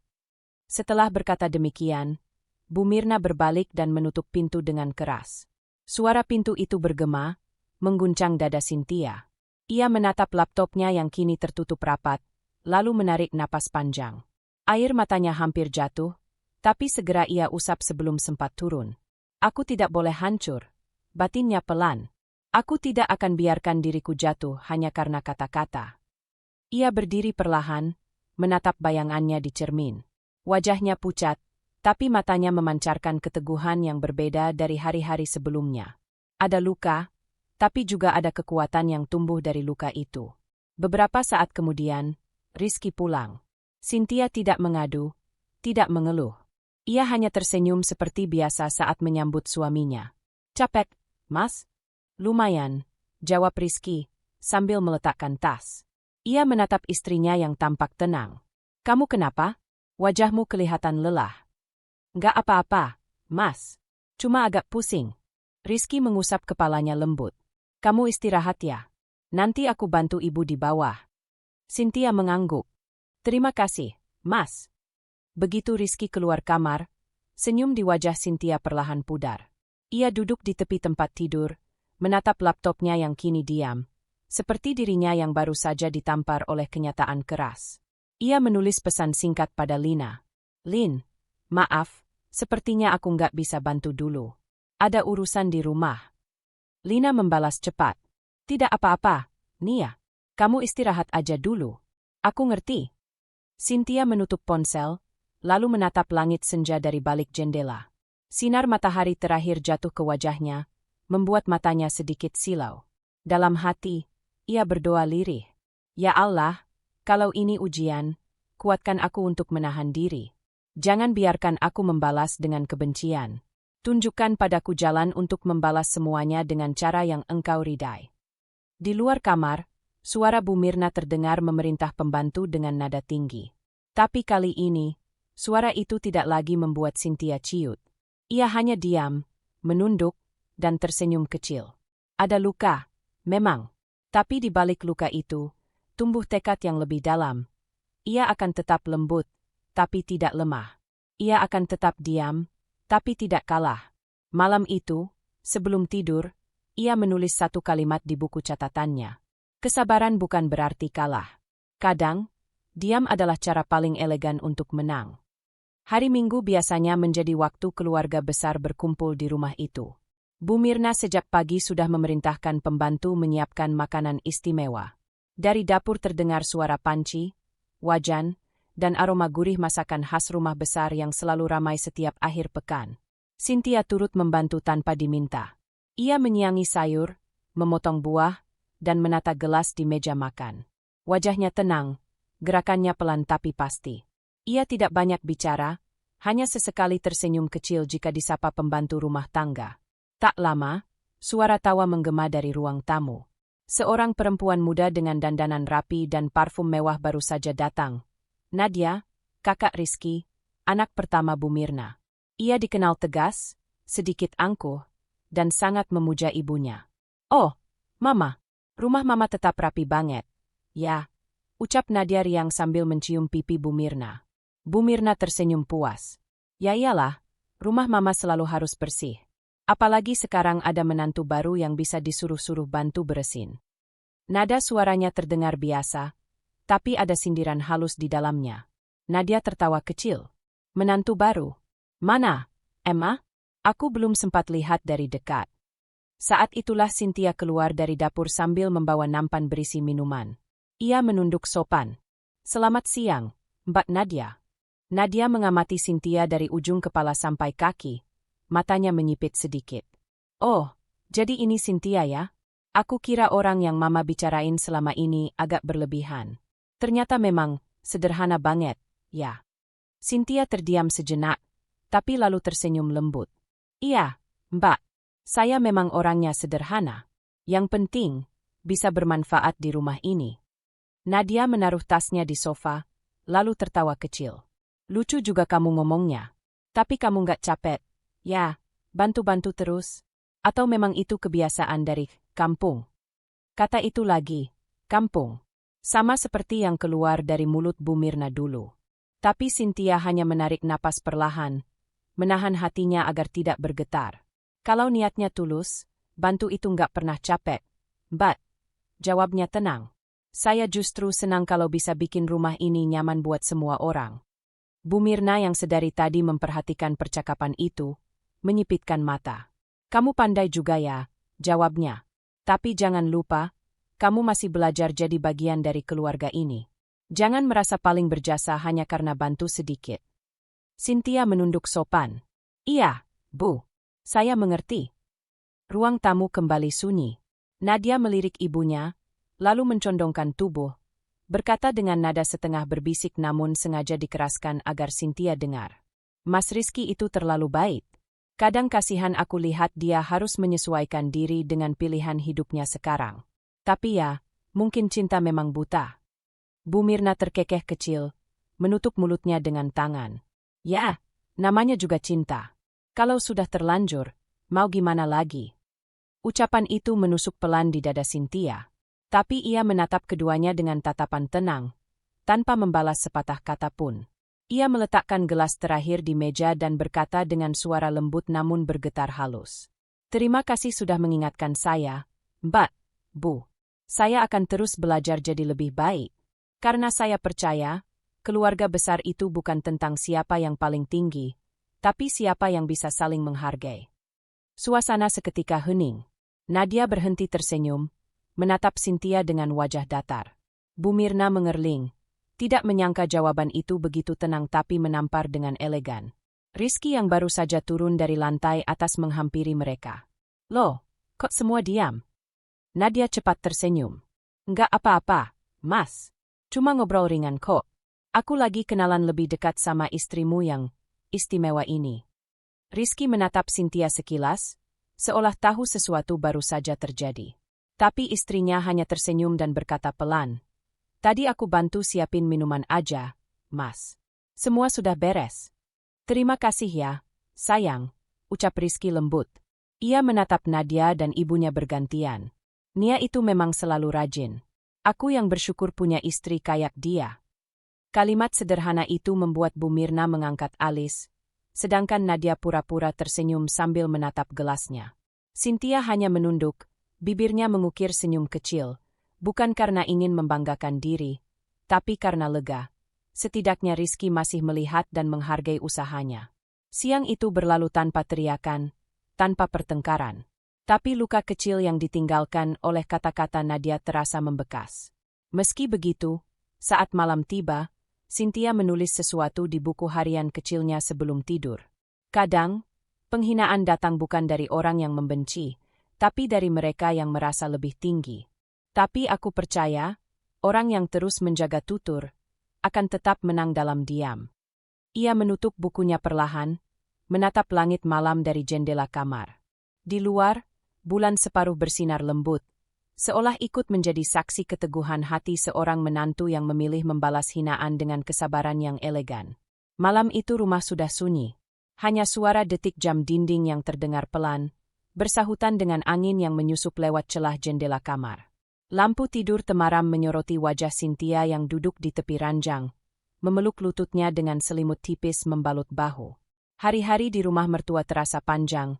Setelah berkata demikian, Bu Mirna berbalik dan menutup pintu dengan keras. Suara pintu itu bergema, mengguncang dada Cynthia. Ia menatap laptopnya yang kini tertutup rapat, lalu menarik napas panjang. Air matanya hampir jatuh, tapi segera ia usap sebelum sempat turun. "Aku tidak boleh hancur," batinnya pelan. "Aku tidak akan biarkan diriku jatuh hanya karena kata-kata." Ia berdiri perlahan, menatap bayangannya di cermin. Wajahnya pucat, tapi matanya memancarkan keteguhan yang berbeda dari hari-hari sebelumnya. Ada luka, tapi juga ada kekuatan yang tumbuh dari luka itu. Beberapa saat kemudian, Rizky pulang. Cynthia tidak mengadu, tidak mengeluh. Ia hanya tersenyum seperti biasa saat menyambut suaminya. "Capek, Mas?" "Lumayan," jawab Rizky, sambil meletakkan tas. Ia menatap istrinya yang tampak tenang. "Kamu kenapa? Wajahmu kelihatan lelah." "Nggak apa-apa, Mas. Cuma agak pusing." Rizky mengusap kepalanya lembut. "Kamu istirahat ya. Nanti aku bantu Ibu di bawah." Cynthia mengangguk. "Terima kasih, Mas." Begitu Rizky keluar kamar, senyum di wajah Cynthia perlahan pudar. Ia duduk di tepi tempat tidur, menatap laptopnya yang kini diam, seperti dirinya yang baru saja ditampar oleh kenyataan keras. Ia menulis pesan singkat pada Lina. "Lin, maaf, sepertinya aku nggak bisa bantu dulu. Ada urusan di rumah." Lina membalas cepat. "Tidak apa-apa, Nia. Kamu istirahat aja dulu. Aku ngerti." Cynthia menutup ponsel, lalu menatap langit senja dari balik jendela. Sinar matahari terakhir jatuh ke wajahnya, membuat matanya sedikit silau. Dalam hati, ia berdoa lirih. "Ya Allah, kalau ini ujian, kuatkan aku untuk menahan diri. Jangan biarkan aku membalas dengan kebencian. Tunjukkan padaku jalan untuk membalas semuanya dengan cara yang Engkau ridai." Di luar kamar, suara Bu Mirna terdengar memerintah pembantu dengan nada tinggi. Tapi kali ini, suara itu tidak lagi membuat Cynthia ciut. Ia hanya diam, menunduk, dan tersenyum kecil. Ada luka, memang. Tapi di balik luka itu, tumbuh tekad yang lebih dalam. Ia akan tetap lembut, tapi tidak lemah. Ia akan tetap diam, tapi tidak kalah. Malam itu, sebelum tidur, ia menulis satu kalimat di buku catatannya. "Kesabaran bukan berarti kalah. Kadang, diam adalah cara paling elegan untuk menang." Hari Minggu biasanya menjadi waktu keluarga besar berkumpul di rumah itu. Bu Mirna sejak pagi sudah memerintahkan pembantu menyiapkan makanan istimewa. Dari dapur terdengar suara panci, wajan, dan aroma gurih masakan khas rumah besar yang selalu ramai setiap akhir pekan. Cynthia turut membantu tanpa diminta. Ia menyiangi sayur, memotong buah, dan menata gelas di meja makan. Wajahnya tenang, gerakannya pelan tapi pasti. Ia tidak banyak bicara, hanya sesekali tersenyum kecil jika disapa pembantu rumah tangga. Tak lama, suara tawa menggema dari ruang tamu. Seorang perempuan muda dengan dandanan rapi dan parfum mewah baru saja datang. Nadia, kakak Rizky, anak pertama Bu Mirna. Ia dikenal tegas, sedikit angkuh, dan sangat memuja ibunya. "Oh, Mama, rumah Mama tetap rapi banget." "Ya," ucap Nadia riang sambil mencium pipi Bu Mirna. Bu Mirna tersenyum puas. "Ya iyalah, rumah Mama selalu harus bersih. Apalagi sekarang ada menantu baru yang bisa disuruh-suruh bantu beresin." Nada suaranya terdengar biasa, tapi ada sindiran halus di dalamnya. Nadia tertawa kecil. "Menantu baru? Mana, Emma? Aku belum sempat lihat dari dekat." Saat itulah Cynthia keluar dari dapur sambil membawa nampan berisi minuman. Ia menunduk sopan. "Selamat siang, Mbak Nadia." Nadia mengamati Cynthia dari ujung kepala sampai kaki. Matanya menyipit sedikit. "Oh, jadi ini Cynthia ya? Aku kira orang yang Mama bicarain selama ini agak berlebihan. Ternyata memang sederhana banget, ya." Cynthia terdiam sejenak, tapi lalu tersenyum lembut. "Iya, Mbak. Saya memang orangnya sederhana. Yang penting, bisa bermanfaat di rumah ini." Nadia menaruh tasnya di sofa, lalu tertawa kecil. "Lucu juga kamu ngomongnya. Tapi kamu nggak capek? Ya, bantu-bantu terus? Atau memang itu kebiasaan dari kampung?" Kata itu lagi, kampung. Sama seperti yang keluar dari mulut Bu Mirna dulu. Tapi Cynthia hanya menarik napas perlahan, menahan hatinya agar tidak bergetar. Kalau niatnya tulus, bantu itu nggak pernah capek. "Mbak," jawabnya tenang. "Saya justru senang kalau bisa bikin rumah ini nyaman buat semua orang." Bu Mirna yang sedari tadi memperhatikan percakapan itu, menyipitkan mata. "Kamu pandai juga ya," jawabnya. "Tapi jangan lupa, kamu masih belajar jadi bagian dari keluarga ini. Jangan merasa paling berjasa hanya karena bantu sedikit." Cynthia menunduk sopan. "Iya, Bu. Saya mengerti." Ruang tamu kembali sunyi. Nadia melirik ibunya, lalu mencondongkan tubuh, berkata dengan nada setengah berbisik namun sengaja dikeraskan agar Cynthia dengar. "Mas Rizky itu terlalu baik. Kadang kasihan aku lihat dia harus menyesuaikan diri dengan pilihan hidupnya sekarang. Tapi ya, mungkin cinta memang buta." Bu Mirna terkekeh kecil, menutup mulutnya dengan tangan. "Ya, namanya juga cinta. Kalau sudah terlanjur, mau gimana lagi?" Ucapan itu menusuk pelan di dada Cynthia. Tapi ia menatap keduanya dengan tatapan tenang, tanpa membalas sepatah kata pun. Ia meletakkan gelas terakhir di meja dan berkata dengan suara lembut namun bergetar halus. "Terima kasih sudah mengingatkan saya, Mbak, Bu. Saya akan terus belajar jadi lebih baik. Karena saya percaya, keluarga besar itu bukan tentang siapa yang paling tinggi, tapi siapa yang bisa saling menghargai." Suasana seketika hening. Nadia berhenti tersenyum, menatap Cynthia dengan wajah datar. Bu Mirna mengerling, tidak menyangka jawaban itu begitu tenang tapi menampar dengan elegan. Rizky yang baru saja turun dari lantai atas menghampiri mereka. "Loh, kok semua diam?" Nadia cepat tersenyum. "Enggak apa-apa, Mas. Cuma ngobrol ringan kok. Aku lagi kenalan lebih dekat sama istrimu yang istimewa ini." Rizky menatap Cynthia sekilas, seolah tahu sesuatu baru saja terjadi. Tapi istrinya hanya tersenyum dan berkata pelan, "Tadi aku bantu siapin minuman aja, Mas. Semua sudah beres." "Terima kasih ya, sayang," ucap Rizky lembut. Ia menatap Nadia dan ibunya bergantian. "Nia itu memang selalu rajin. Aku yang bersyukur punya istri kayak dia." Kalimat sederhana itu membuat Bu Mirna mengangkat alis, sedangkan Nadia pura-pura tersenyum sambil menatap gelasnya. Cynthia hanya menunduk, bibirnya mengukir senyum kecil, bukan karena ingin membanggakan diri, tapi karena lega. setidaknya Rizky masih melihat dan menghargai usahanya. Siang itu berlalu tanpa teriakan, tanpa pertengkaran. Tapi luka kecil yang ditinggalkan oleh kata-kata Nadia terasa membekas. Meski begitu, saat malam tiba, Cynthia menulis sesuatu di buku harian kecilnya sebelum tidur. Kadang, penghinaan datang bukan dari orang yang membenci, tapi dari mereka yang merasa lebih tinggi. Tapi aku percaya, orang yang terus menjaga tutur akan tetap menang dalam diam. Ia menutup bukunya perlahan, menatap langit malam dari jendela kamar. Di luar, bulan separuh bersinar lembut, seolah ikut menjadi saksi keteguhan hati seorang menantu yang memilih membalas hinaan dengan kesabaran yang elegan. Malam itu rumah sudah sunyi. Hanya suara detik jam dinding yang terdengar pelan, bersahutan dengan angin yang menyusup lewat celah jendela kamar. Lampu tidur temaram menyoroti wajah Cynthia yang duduk di tepi ranjang, memeluk lututnya dengan selimut tipis membalut bahu. Hari-hari di rumah mertua terasa panjang,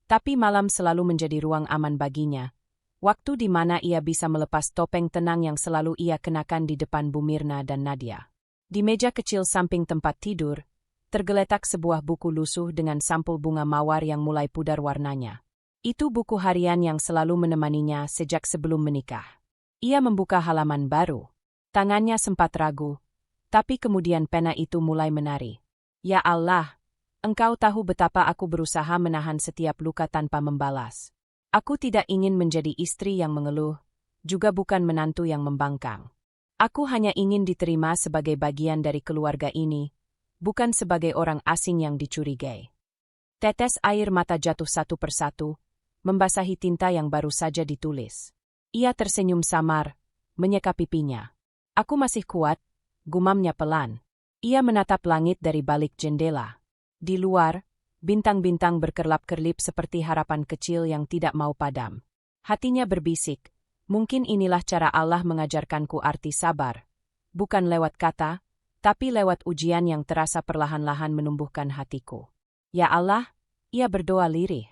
tapi malam selalu menjadi ruang aman baginya. Waktu di mana ia bisa melepas topeng tenang yang selalu ia kenakan di depan Bu Mirna dan Nadia. Di meja kecil samping tempat tidur, tergeletak sebuah buku lusuh dengan sampul bunga mawar yang mulai pudar warnanya. Itu buku harian yang selalu menemaninya sejak sebelum menikah. Ia membuka halaman baru. Tangannya sempat ragu, tapi kemudian pena itu mulai menari. Ya Allah! Engkau tahu betapa aku berusaha menahan setiap luka tanpa membalas. Aku tidak ingin menjadi istri yang mengeluh, juga bukan menantu yang membangkang. Aku hanya ingin diterima sebagai bagian dari keluarga ini, bukan sebagai orang asing yang dicurigai. Tetes air mata jatuh satu persatu, membasahi tinta yang baru saja ditulis. Ia tersenyum samar, menyeka pipinya. Aku masih kuat, gumamnya pelan. Ia menatap langit dari balik jendela. Di luar, bintang-bintang berkerlap-kerlip seperti harapan kecil yang tidak mau padam. Hatinya berbisik, mungkin inilah cara Allah mengajarkanku arti sabar. Bukan lewat kata, tapi lewat ujian yang terasa perlahan-lahan menumbuhkan hatiku. Ya Allah, ia berdoa lirih.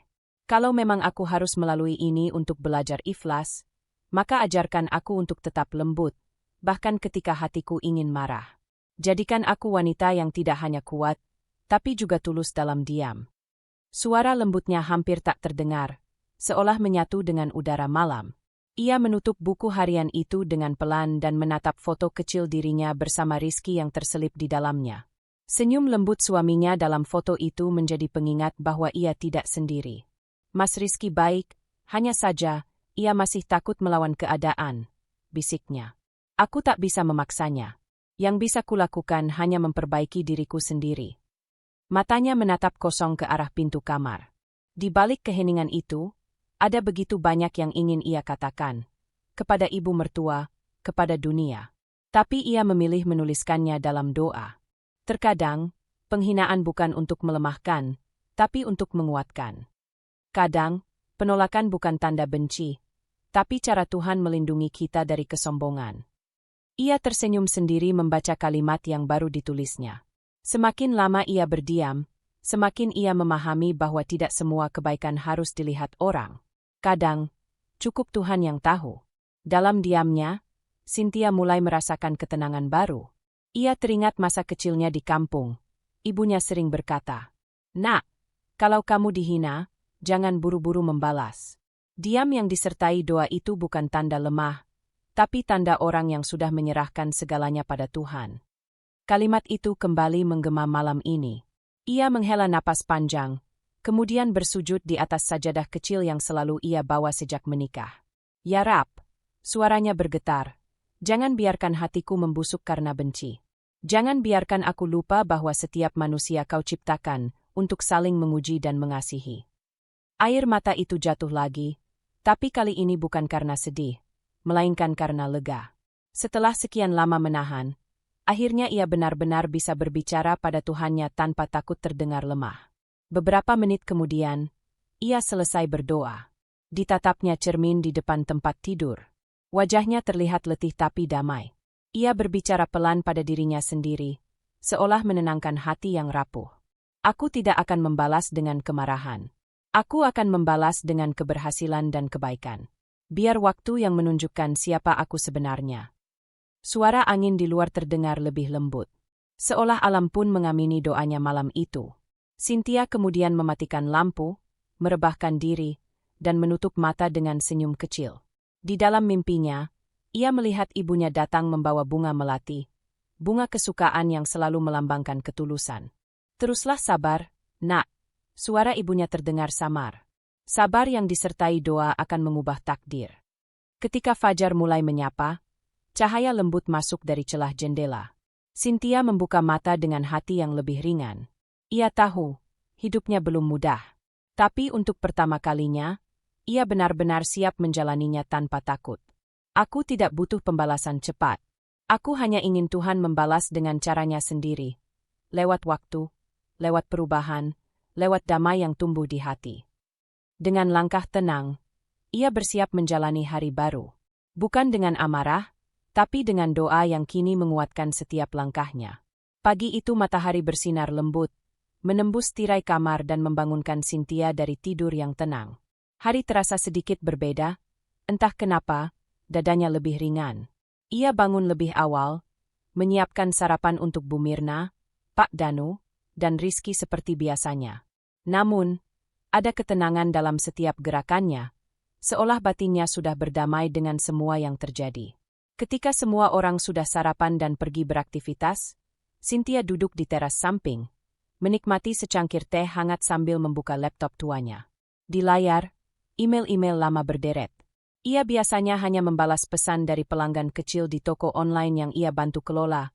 Kalau memang aku harus melalui ini untuk belajar ikhlas, maka ajarkan aku untuk tetap lembut, bahkan ketika hatiku ingin marah. Jadikan aku wanita yang tidak hanya kuat, tapi juga tulus dalam diam. Suara lembutnya hampir tak terdengar, seolah menyatu dengan udara malam. Ia menutup buku harian itu dengan pelan dan menatap foto kecil dirinya bersama Rizky yang terselip di dalamnya. Senyum lembut suaminya dalam foto itu menjadi pengingat bahwa ia tidak sendiri. Mas Rizky baik, hanya saja, ia masih takut melawan keadaan, bisiknya. Aku tak bisa memaksanya. Yang bisa kulakukan hanya memperbaiki diriku sendiri. Matanya menatap kosong ke arah pintu kamar. Di balik keheningan itu, ada begitu banyak yang ingin ia katakan. Kepada ibu mertua, kepada dunia. Tapi ia memilih menuliskannya dalam doa. Terkadang, penghinaan bukan untuk melemahkan, tapi untuk menguatkan. Kadang, penolakan bukan tanda benci, tapi cara Tuhan melindungi kita dari kesombongan. Ia tersenyum sendiri membaca kalimat yang baru ditulisnya. Semakin lama ia berdiam, semakin ia memahami bahwa tidak semua kebaikan harus dilihat orang. Kadang, cukup Tuhan yang tahu. Dalam diamnya, Cynthia mulai merasakan ketenangan baru. Ia teringat masa kecilnya di kampung. Ibunya sering berkata, "Nak, kalau kamu dihina, jangan buru-buru membalas." Diam yang disertai doa itu bukan tanda lemah, tapi tanda orang yang sudah menyerahkan segalanya pada Tuhan. Kalimat itu kembali menggema malam ini. Ia menghela napas panjang, kemudian bersujud di atas sajadah kecil yang selalu ia bawa sejak menikah. "Ya Rab," suaranya bergetar, "jangan biarkan hatiku membusuk karena benci. Jangan biarkan aku lupa bahwa setiap manusia kau ciptakan untuk saling menguji dan mengasihi." Air mata itu jatuh lagi, tapi kali ini bukan karena sedih, melainkan karena lega. Setelah sekian lama menahan, akhirnya ia benar-benar bisa berbicara pada Tuhannya tanpa takut terdengar lemah. Beberapa menit kemudian, ia selesai berdoa. Ditatapnya cermin di depan tempat tidur. Wajahnya terlihat letih tapi damai. Ia berbicara pelan pada dirinya sendiri, seolah menenangkan hati yang rapuh. "Aku tidak akan membalas dengan kemarahan. Aku akan membalas dengan keberhasilan dan kebaikan. Biar waktu yang menunjukkan siapa aku sebenarnya." Suara angin di luar terdengar lebih lembut. Seolah alam pun mengamini doanya malam itu. Cynthia kemudian mematikan lampu, merebahkan diri, dan menutup mata dengan senyum kecil. Di dalam mimpinya, ia melihat ibunya datang membawa bunga melati, bunga kesukaan yang selalu melambangkan ketulusan. "Teruslah sabar, nak." Suara ibunya terdengar samar. Sabar yang disertai doa akan mengubah takdir. Ketika fajar mulai menyapa, cahaya lembut masuk dari celah jendela. Cynthia membuka mata dengan hati yang lebih ringan. Ia tahu, hidupnya belum mudah. Tapi untuk pertama kalinya, ia benar-benar siap menjalaninya tanpa takut. "Aku tidak butuh pembalasan cepat. Aku hanya ingin Tuhan membalas dengan caranya sendiri. Lewat waktu, lewat perubahan, lewat damai yang tumbuh di hati." Dengan langkah tenang, ia bersiap menjalani hari baru. Bukan dengan amarah, tapi dengan doa yang kini menguatkan setiap langkahnya. Pagi itu matahari bersinar lembut, menembus tirai kamar dan membangunkan Cynthia dari tidur yang tenang. Hari terasa sedikit berbeda, entah kenapa, dadanya lebih ringan. Ia bangun lebih awal, menyiapkan sarapan untuk Bu Mirna, Pak Danu, dan Rizky seperti biasanya. Namun, ada ketenangan dalam setiap gerakannya, seolah batinnya sudah berdamai dengan semua yang terjadi. Ketika semua orang sudah sarapan dan pergi beraktivitas, Cynthia duduk di teras samping, menikmati secangkir teh hangat sambil membuka laptop tuanya. Di layar, email-email lama berderet. Ia biasanya hanya membalas pesan dari pelanggan kecil di toko online yang ia bantu kelola,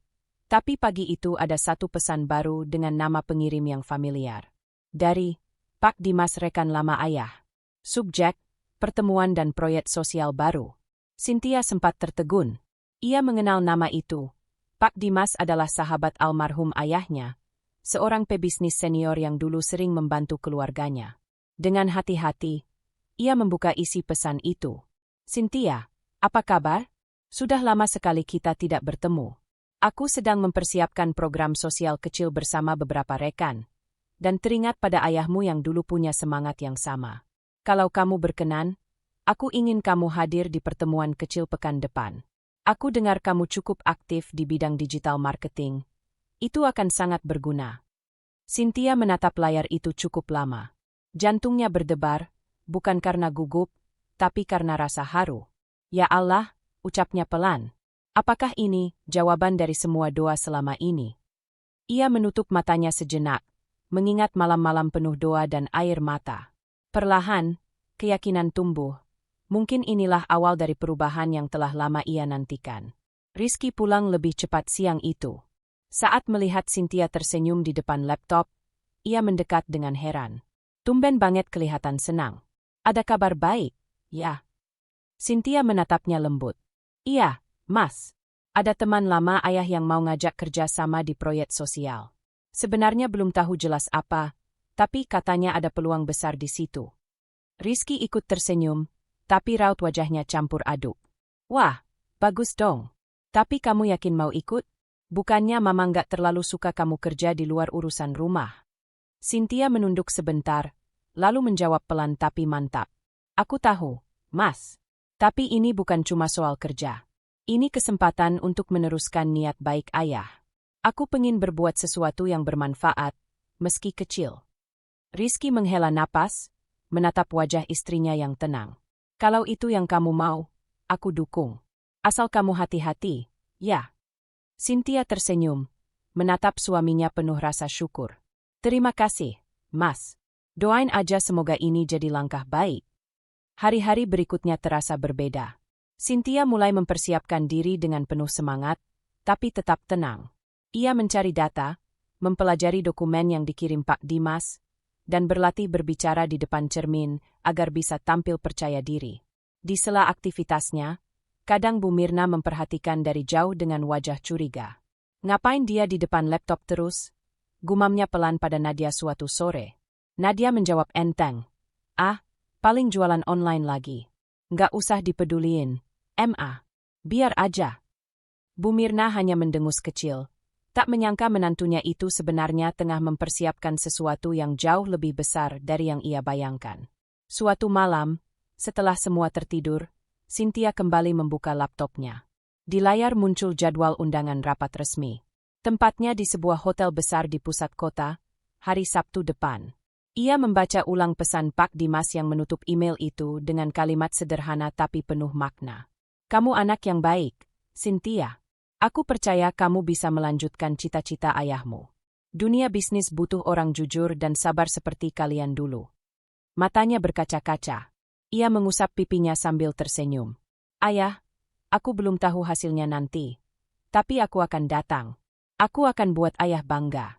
tapi pagi itu ada satu pesan baru dengan nama pengirim yang familiar. Dari Pak Dimas, rekan lama ayah. Subjek, pertemuan dan proyek sosial baru. Cynthia sempat tertegun. Ia mengenal nama itu. Pak Dimas adalah sahabat almarhum ayahnya, seorang pebisnis senior yang dulu sering membantu keluarganya. Dengan hati-hati, ia membuka isi pesan itu. "Cynthia, apa kabar? Sudah lama sekali kita tidak bertemu. Aku sedang mempersiapkan program sosial kecil bersama beberapa rekan, dan teringat pada ayahmu yang dulu punya semangat yang sama. Kalau kamu berkenan, aku ingin kamu hadir di pertemuan kecil pekan depan. Aku dengar kamu cukup aktif di bidang digital marketing. Itu akan sangat berguna." Cynthia menatap layar itu cukup lama. Jantungnya berdebar, bukan karena gugup, tapi karena rasa haru. "Ya Allah," ucapnya pelan. Apakah ini jawaban dari semua doa selama ini? Ia menutup matanya sejenak, mengingat malam-malam penuh doa dan air mata. Perlahan, keyakinan tumbuh. Mungkin inilah awal dari perubahan yang telah lama ia nantikan. Rizky pulang lebih cepat siang itu. Saat melihat Cynthia tersenyum di depan laptop, ia mendekat dengan heran. "Tumben banget kelihatan senang. Ada kabar baik?" "Ya." Cynthia menatapnya lembut. "Iya, Mas. Ada teman lama ayah yang mau ngajak kerja sama di proyek sosial. Sebenarnya belum tahu jelas apa, tapi katanya ada peluang besar di situ." Rizky ikut tersenyum, tapi raut wajahnya campur aduk. "Wah, bagus dong. Tapi kamu yakin mau ikut? Bukannya Mama nggak terlalu suka kamu kerja di luar urusan rumah?" Cynthia menunduk sebentar, lalu menjawab pelan tapi mantap. "Aku tahu, Mas. Tapi ini bukan cuma soal kerja. Ini kesempatan untuk meneruskan niat baik ayah. Aku pengen berbuat sesuatu yang bermanfaat, meski kecil." Rizky menghela napas, menatap wajah istrinya yang tenang. "Kalau itu yang kamu mau, aku dukung. Asal kamu hati-hati, ya." Cynthia tersenyum, menatap suaminya penuh rasa syukur. "Terima kasih, Mas. Doain aja semoga ini jadi langkah baik." Hari-hari berikutnya terasa berbeda. Cynthia mulai mempersiapkan diri dengan penuh semangat, tapi tetap tenang. Ia mencari data, mempelajari dokumen yang dikirim Pak Dimas, dan berlatih berbicara di depan cermin agar bisa tampil percaya diri. Di sela aktivitasnya, kadang Bu Mirna memperhatikan dari jauh dengan wajah curiga. "Ngapain dia di depan laptop terus?" gumamnya pelan pada Nadia suatu sore. Nadia menjawab enteng. "Ah, paling jualan online lagi. Nggak usah dipeduliin. Biar aja." Bu Mirna hanya mendengus kecil. Tak menyangka menantunya itu sebenarnya tengah mempersiapkan sesuatu yang jauh lebih besar dari yang ia bayangkan. Suatu malam, setelah semua tertidur, Cynthia kembali membuka laptopnya. Di layar muncul jadwal undangan rapat resmi. Tempatnya di sebuah hotel besar di pusat kota, hari Sabtu depan. Ia membaca ulang pesan Pak Dimas yang menutup email itu dengan kalimat sederhana tapi penuh makna. Kamu anak yang baik, Cynthia. Aku percaya kamu bisa melanjutkan cita-cita ayahmu. Dunia bisnis butuh orang jujur dan sabar seperti kalian dulu. Matanya berkaca-kaca. Ia mengusap pipinya sambil tersenyum. Ayah, aku belum tahu hasilnya nanti. Tapi aku akan datang. Aku akan buat ayah bangga.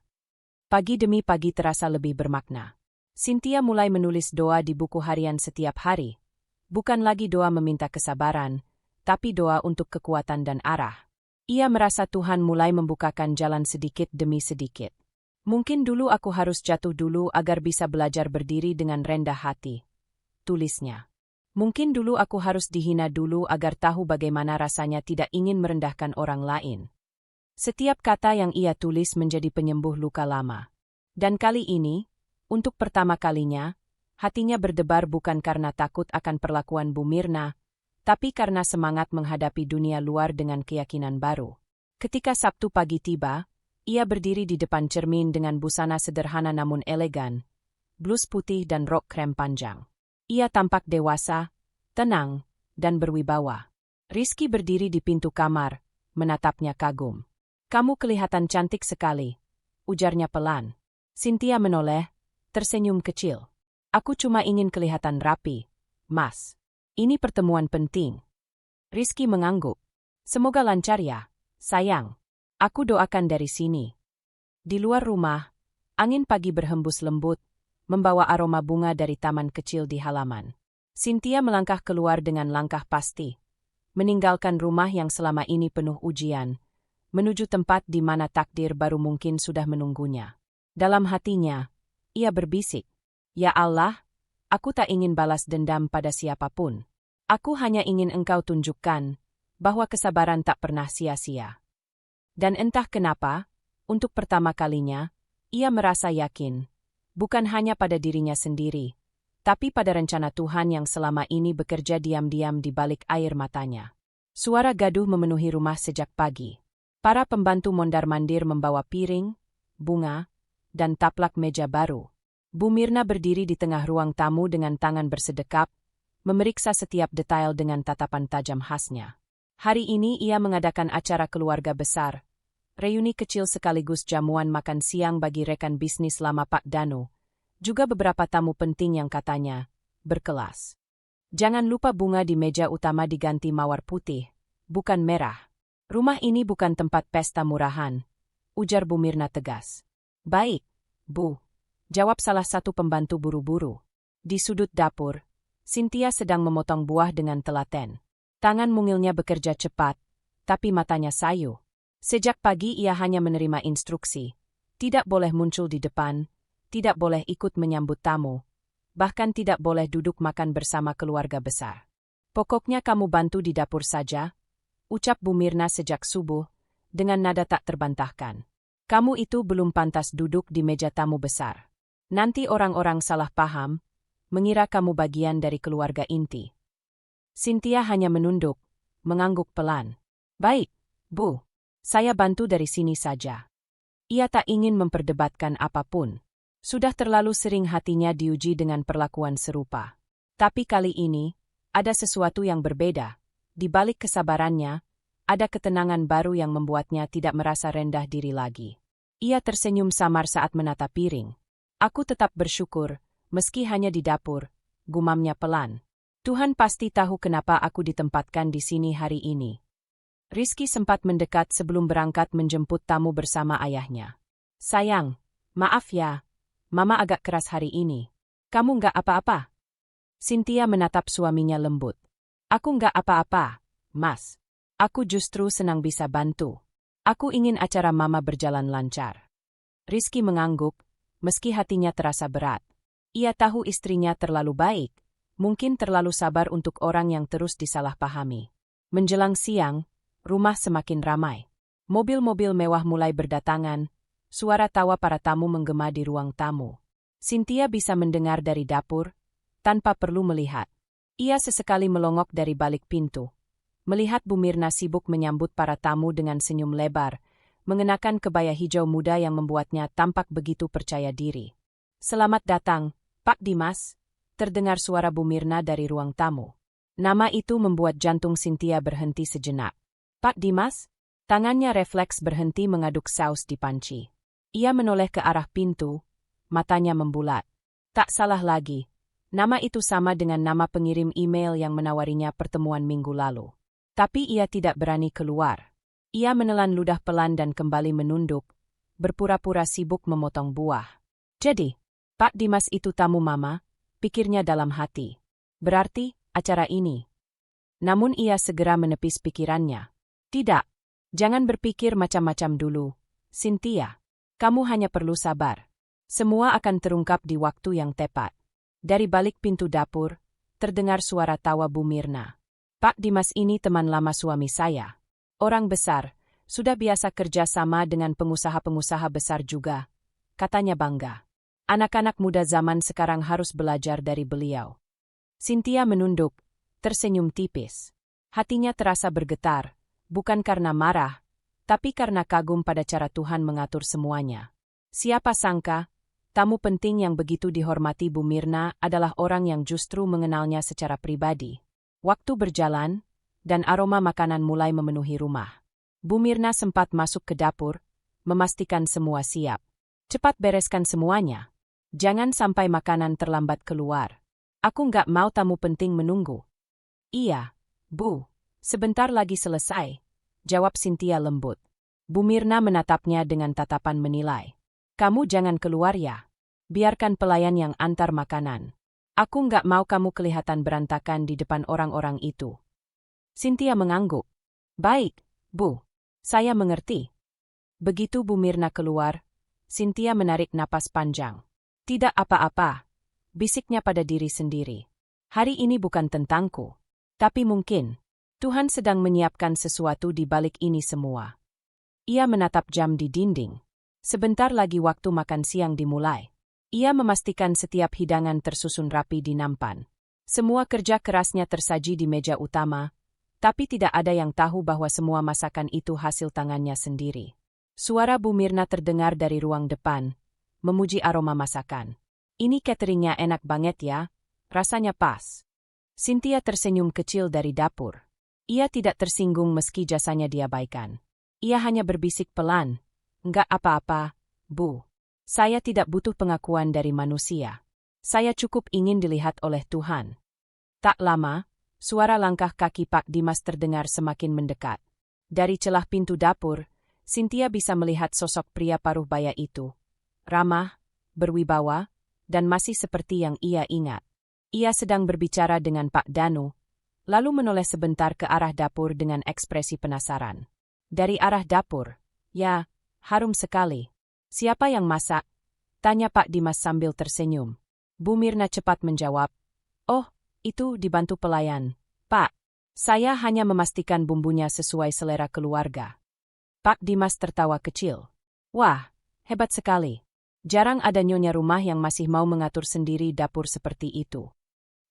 Pagi demi pagi terasa lebih bermakna. Cynthia mulai menulis doa di buku harian setiap hari. Bukan lagi doa meminta kesabaran, tapi doa untuk kekuatan dan arah. Ia merasa Tuhan mulai membukakan jalan sedikit demi sedikit. Mungkin dulu aku harus jatuh dulu agar bisa belajar berdiri dengan rendah hati. Tulisnya. Mungkin dulu aku harus dihina dulu agar tahu bagaimana rasanya tidak ingin merendahkan orang lain. Setiap kata yang ia tulis menjadi penyembuh luka lama. Dan kali ini, untuk pertama kalinya, hatinya berdebar bukan karena takut akan perlakuan Bu Mirna, tapi karena semangat menghadapi dunia luar dengan keyakinan baru. Ketika Sabtu pagi tiba, ia berdiri di depan cermin dengan busana sederhana namun elegan, blus putih dan rok krem panjang. Ia tampak dewasa, tenang, dan berwibawa. Rizky berdiri di pintu kamar, menatapnya kagum. Kamu kelihatan cantik sekali, ujarnya pelan. Cynthia menoleh, tersenyum kecil. Aku cuma ingin kelihatan rapi, Mas. Ini pertemuan penting. Rizky mengangguk. Semoga lancar ya, sayang. Aku doakan dari sini. Di luar rumah, angin pagi berhembus lembut, membawa aroma bunga dari taman kecil di halaman. Cynthia melangkah keluar dengan langkah pasti, meninggalkan rumah yang selama ini penuh ujian, menuju tempat di mana takdir baru mungkin sudah menunggunya. Dalam hatinya, ia berbisik, "Ya Allah, aku tak ingin balas dendam pada siapapun. Aku hanya ingin Engkau tunjukkan bahwa kesabaran tak pernah sia-sia." Dan entah kenapa, untuk pertama kalinya, ia merasa yakin, bukan hanya pada dirinya sendiri, tapi pada rencana Tuhan yang selama ini bekerja diam-diam di balik air matanya. Suara gaduh memenuhi rumah sejak pagi. Para pembantu mondar-mandir membawa piring, bunga, dan taplak meja baru. Bu Mirna berdiri di tengah ruang tamu dengan tangan bersedekap, memeriksa setiap detail dengan tatapan tajam khasnya. Hari ini ia mengadakan acara keluarga besar, reuni kecil sekaligus jamuan makan siang bagi rekan bisnis lama Pak Danu, juga beberapa tamu penting yang katanya berkelas. Jangan lupa bunga di meja utama diganti mawar putih, bukan merah. Rumah ini bukan tempat pesta murahan, ujar Bu Mirna tegas. Baik, Bu, jawab salah satu pembantu buru-buru. Di sudut dapur, Cynthia sedang memotong buah dengan telaten. Tangan mungilnya bekerja cepat, tapi matanya sayu. Sejak pagi ia hanya menerima instruksi. Tidak boleh muncul di depan, tidak boleh ikut menyambut tamu, bahkan tidak boleh duduk makan bersama keluarga besar. Pokoknya kamu bantu di dapur saja, ucap Bu Mirna sejak subuh, dengan nada tak terbantahkan. Kamu itu belum pantas duduk di meja tamu besar. Nanti orang-orang salah paham, mengira kamu bagian dari keluarga inti. Cynthia hanya menunduk, mengangguk pelan. Baik, Bu, saya bantu dari sini saja. Ia tak ingin memperdebatkan apapun. Sudah terlalu sering hatinya diuji dengan perlakuan serupa. Tapi kali ini, ada sesuatu yang berbeda. Di balik kesabarannya, ada ketenangan baru yang membuatnya tidak merasa rendah diri lagi. Ia tersenyum samar saat menata piring. Aku tetap bersyukur, meski hanya di dapur, gumamnya pelan. Tuhan pasti tahu kenapa aku ditempatkan di sini hari ini. Rizky sempat mendekat sebelum berangkat menjemput tamu bersama ayahnya. Sayang, maaf ya, Mama agak keras hari ini. Kamu nggak apa-apa? Cynthia menatap suaminya lembut. Aku nggak apa-apa, Mas. Aku justru senang bisa bantu. Aku ingin acara Mama berjalan lancar. Rizky mengangguk, meski hatinya terasa berat. Ia tahu istrinya terlalu baik, mungkin terlalu sabar untuk orang yang terus disalahpahami. Menjelang siang, rumah semakin ramai. Mobil-mobil mewah mulai berdatangan, suara tawa para tamu menggema di ruang tamu. Cynthia bisa mendengar dari dapur, tanpa perlu melihat. Ia sesekali melongok dari balik pintu. Melihat Bu Mirna sibuk menyambut para tamu dengan senyum lebar, mengenakan kebaya hijau muda yang membuatnya tampak begitu percaya diri. "Selamat datang, Pak Dimas," terdengar suara Bu Mirna dari ruang tamu. Nama itu membuat jantung Cynthia berhenti sejenak. "Pak Dimas?" Tangannya refleks berhenti mengaduk saus di panci. Ia menoleh ke arah pintu, matanya membulat. Tak salah lagi, nama itu sama dengan nama pengirim email yang menawarinya pertemuan minggu lalu. Tapi ia tidak berani keluar. Ia menelan ludah pelan dan kembali menunduk, berpura-pura sibuk memotong buah. "Jadi, Pak Dimas itu tamu Mama," pikirnya dalam hati. "Berarti, acara ini." Namun ia segera menepis pikirannya. "Tidak, jangan berpikir macam-macam dulu, Cynthia. Kamu hanya perlu sabar. Semua akan terungkap di waktu yang tepat." Dari balik pintu dapur, terdengar suara tawa Bu Mirna. "Pak Dimas ini teman lama suami saya. Orang besar, sudah biasa kerja sama dengan pengusaha-pengusaha besar juga," katanya bangga. "Anak-anak muda zaman sekarang harus belajar dari beliau." Cynthia menunduk, tersenyum tipis. Hatinya terasa bergetar, bukan karena marah, tapi karena kagum pada cara Tuhan mengatur semuanya. Siapa sangka, tamu penting yang begitu dihormati Bu Mirna adalah orang yang justru mengenalnya secara pribadi. Waktu berjalan, dan aroma makanan mulai memenuhi rumah. Bu Mirna sempat masuk ke dapur, memastikan semua siap. "Cepat bereskan semuanya. Jangan sampai makanan terlambat keluar. Aku nggak mau tamu penting menunggu." "Iya, Bu. Sebentar lagi selesai," jawab Cynthia lembut. Bu Mirna menatapnya dengan tatapan menilai. "Kamu jangan keluar ya. Biarkan pelayan yang antar makanan. Aku nggak mau kamu kelihatan berantakan di depan orang-orang itu." Cynthia mengangguk. "Baik, Bu. Saya mengerti." Begitu Bu Mirna keluar, Cynthia menarik napas panjang. "Tidak apa-apa," bisiknya pada diri sendiri. "Hari ini bukan tentangku. Tapi mungkin Tuhan sedang menyiapkan sesuatu di balik ini semua." Ia menatap jam di dinding. Sebentar lagi waktu makan siang dimulai. Ia memastikan setiap hidangan tersusun rapi di nampan. Semua kerja kerasnya tersaji di meja utama, tapi tidak ada yang tahu bahwa semua masakan itu hasil tangannya sendiri. Suara Bu Mirna terdengar dari ruang depan, memuji aroma masakan. "Ini cateringnya enak banget ya, rasanya pas." Cynthia tersenyum kecil dari dapur. Ia tidak tersinggung meski jasanya diabaikan. Ia hanya berbisik pelan, "Enggak apa-apa, Bu. Saya tidak butuh pengakuan dari manusia. Saya cukup ingin dilihat oleh Tuhan." Tak lama, suara langkah kaki Pak Dimas terdengar semakin mendekat. Dari celah pintu dapur, Cynthia bisa melihat sosok pria paruh baya itu. Ramah, berwibawa, dan masih seperti yang ia ingat. Ia sedang berbicara dengan Pak Danu, lalu menoleh sebentar ke arah dapur dengan ekspresi penasaran. Dari arah dapur, "Ya, harum sekali. Siapa yang masak?" tanya Pak Dimas sambil tersenyum. Bu Mirna cepat menjawab, "Oh, itu dibantu pelayan, Pak. Saya hanya memastikan bumbunya sesuai selera keluarga." Pak Dimas tertawa kecil. "Wah, hebat sekali. Jarang ada nyonya rumah yang masih mau mengatur sendiri dapur seperti itu."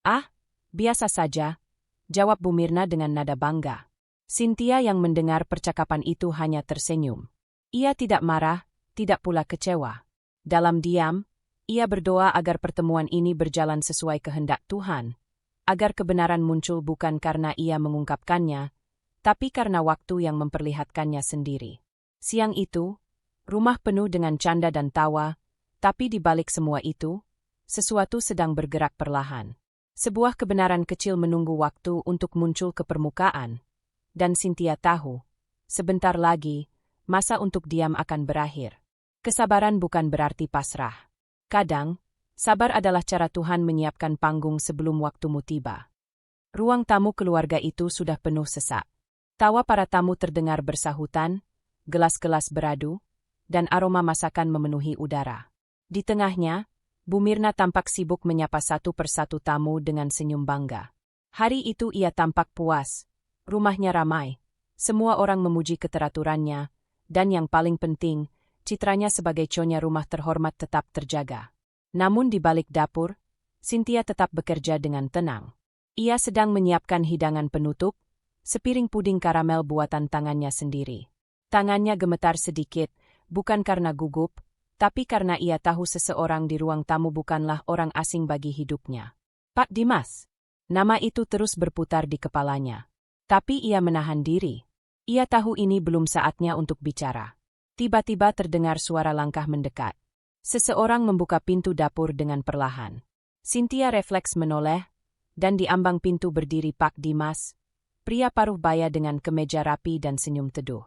"Ah, biasa saja," jawab Bu Mirna dengan nada bangga. Cynthia yang mendengar percakapan itu hanya tersenyum. Ia tidak marah, tidak pula kecewa. Dalam diam, ia berdoa agar pertemuan ini berjalan sesuai kehendak Tuhan, agar kebenaran muncul bukan karena ia mengungkapkannya, tapi karena waktu yang memperlihatkannya sendiri. Siang itu, rumah penuh dengan canda dan tawa, tapi di balik semua itu, sesuatu sedang bergerak perlahan. Sebuah kebenaran kecil menunggu waktu untuk muncul ke permukaan. Dan Cynthia tahu, sebentar lagi, masa untuk diam akan berakhir. Kesabaran bukan berarti pasrah. Kadang, sabar adalah cara Tuhan menyiapkan panggung sebelum waktumu tiba. Ruang tamu keluarga itu sudah penuh sesak. Tawa para tamu terdengar bersahutan, gelas-gelas beradu, dan aroma masakan memenuhi udara. Di tengahnya, Bu Mirna tampak sibuk menyapa satu persatu tamu dengan senyum bangga. Hari itu ia tampak puas. Rumahnya ramai, semua orang memuji keteraturannya, dan yang paling penting, citranya sebagai nyonya rumah terhormat tetap terjaga. Namun di balik dapur, Cynthia tetap bekerja dengan tenang. Ia sedang menyiapkan hidangan penutup, sepiring puding karamel buatan tangannya sendiri. Tangannya gemetar sedikit, bukan karena gugup, tapi karena ia tahu seseorang di ruang tamu bukanlah orang asing bagi hidupnya. Pak Dimas. Nama itu terus berputar di kepalanya. Tapi ia menahan diri. Ia tahu ini belum saatnya untuk bicara. Tiba-tiba terdengar suara langkah mendekat. Seseorang membuka pintu dapur dengan perlahan. Cynthia refleks menoleh, dan di ambang pintu berdiri Pak Dimas, pria paruh baya dengan kemeja rapi dan senyum teduh.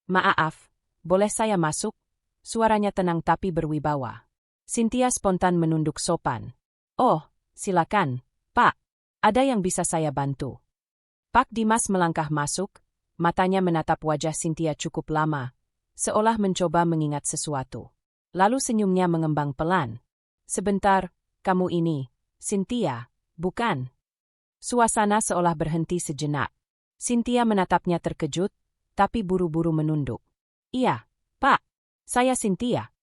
Maaf, boleh saya masuk? Suaranya tenang tapi berwibawa. Cynthia spontan menunduk sopan. Oh, silakan, Pak. Ada yang bisa saya bantu? Pak Dimas melangkah masuk, matanya menatap wajah Cynthia cukup lama, seolah mencoba mengingat sesuatu. Lalu senyumnya mengembang pelan. Sebentar, kamu ini, Cynthia, bukan? Suasana seolah berhenti sejenak. Cynthia menatapnya terkejut, tapi buru-buru menunduk. Iya, Pak, saya Cynthia.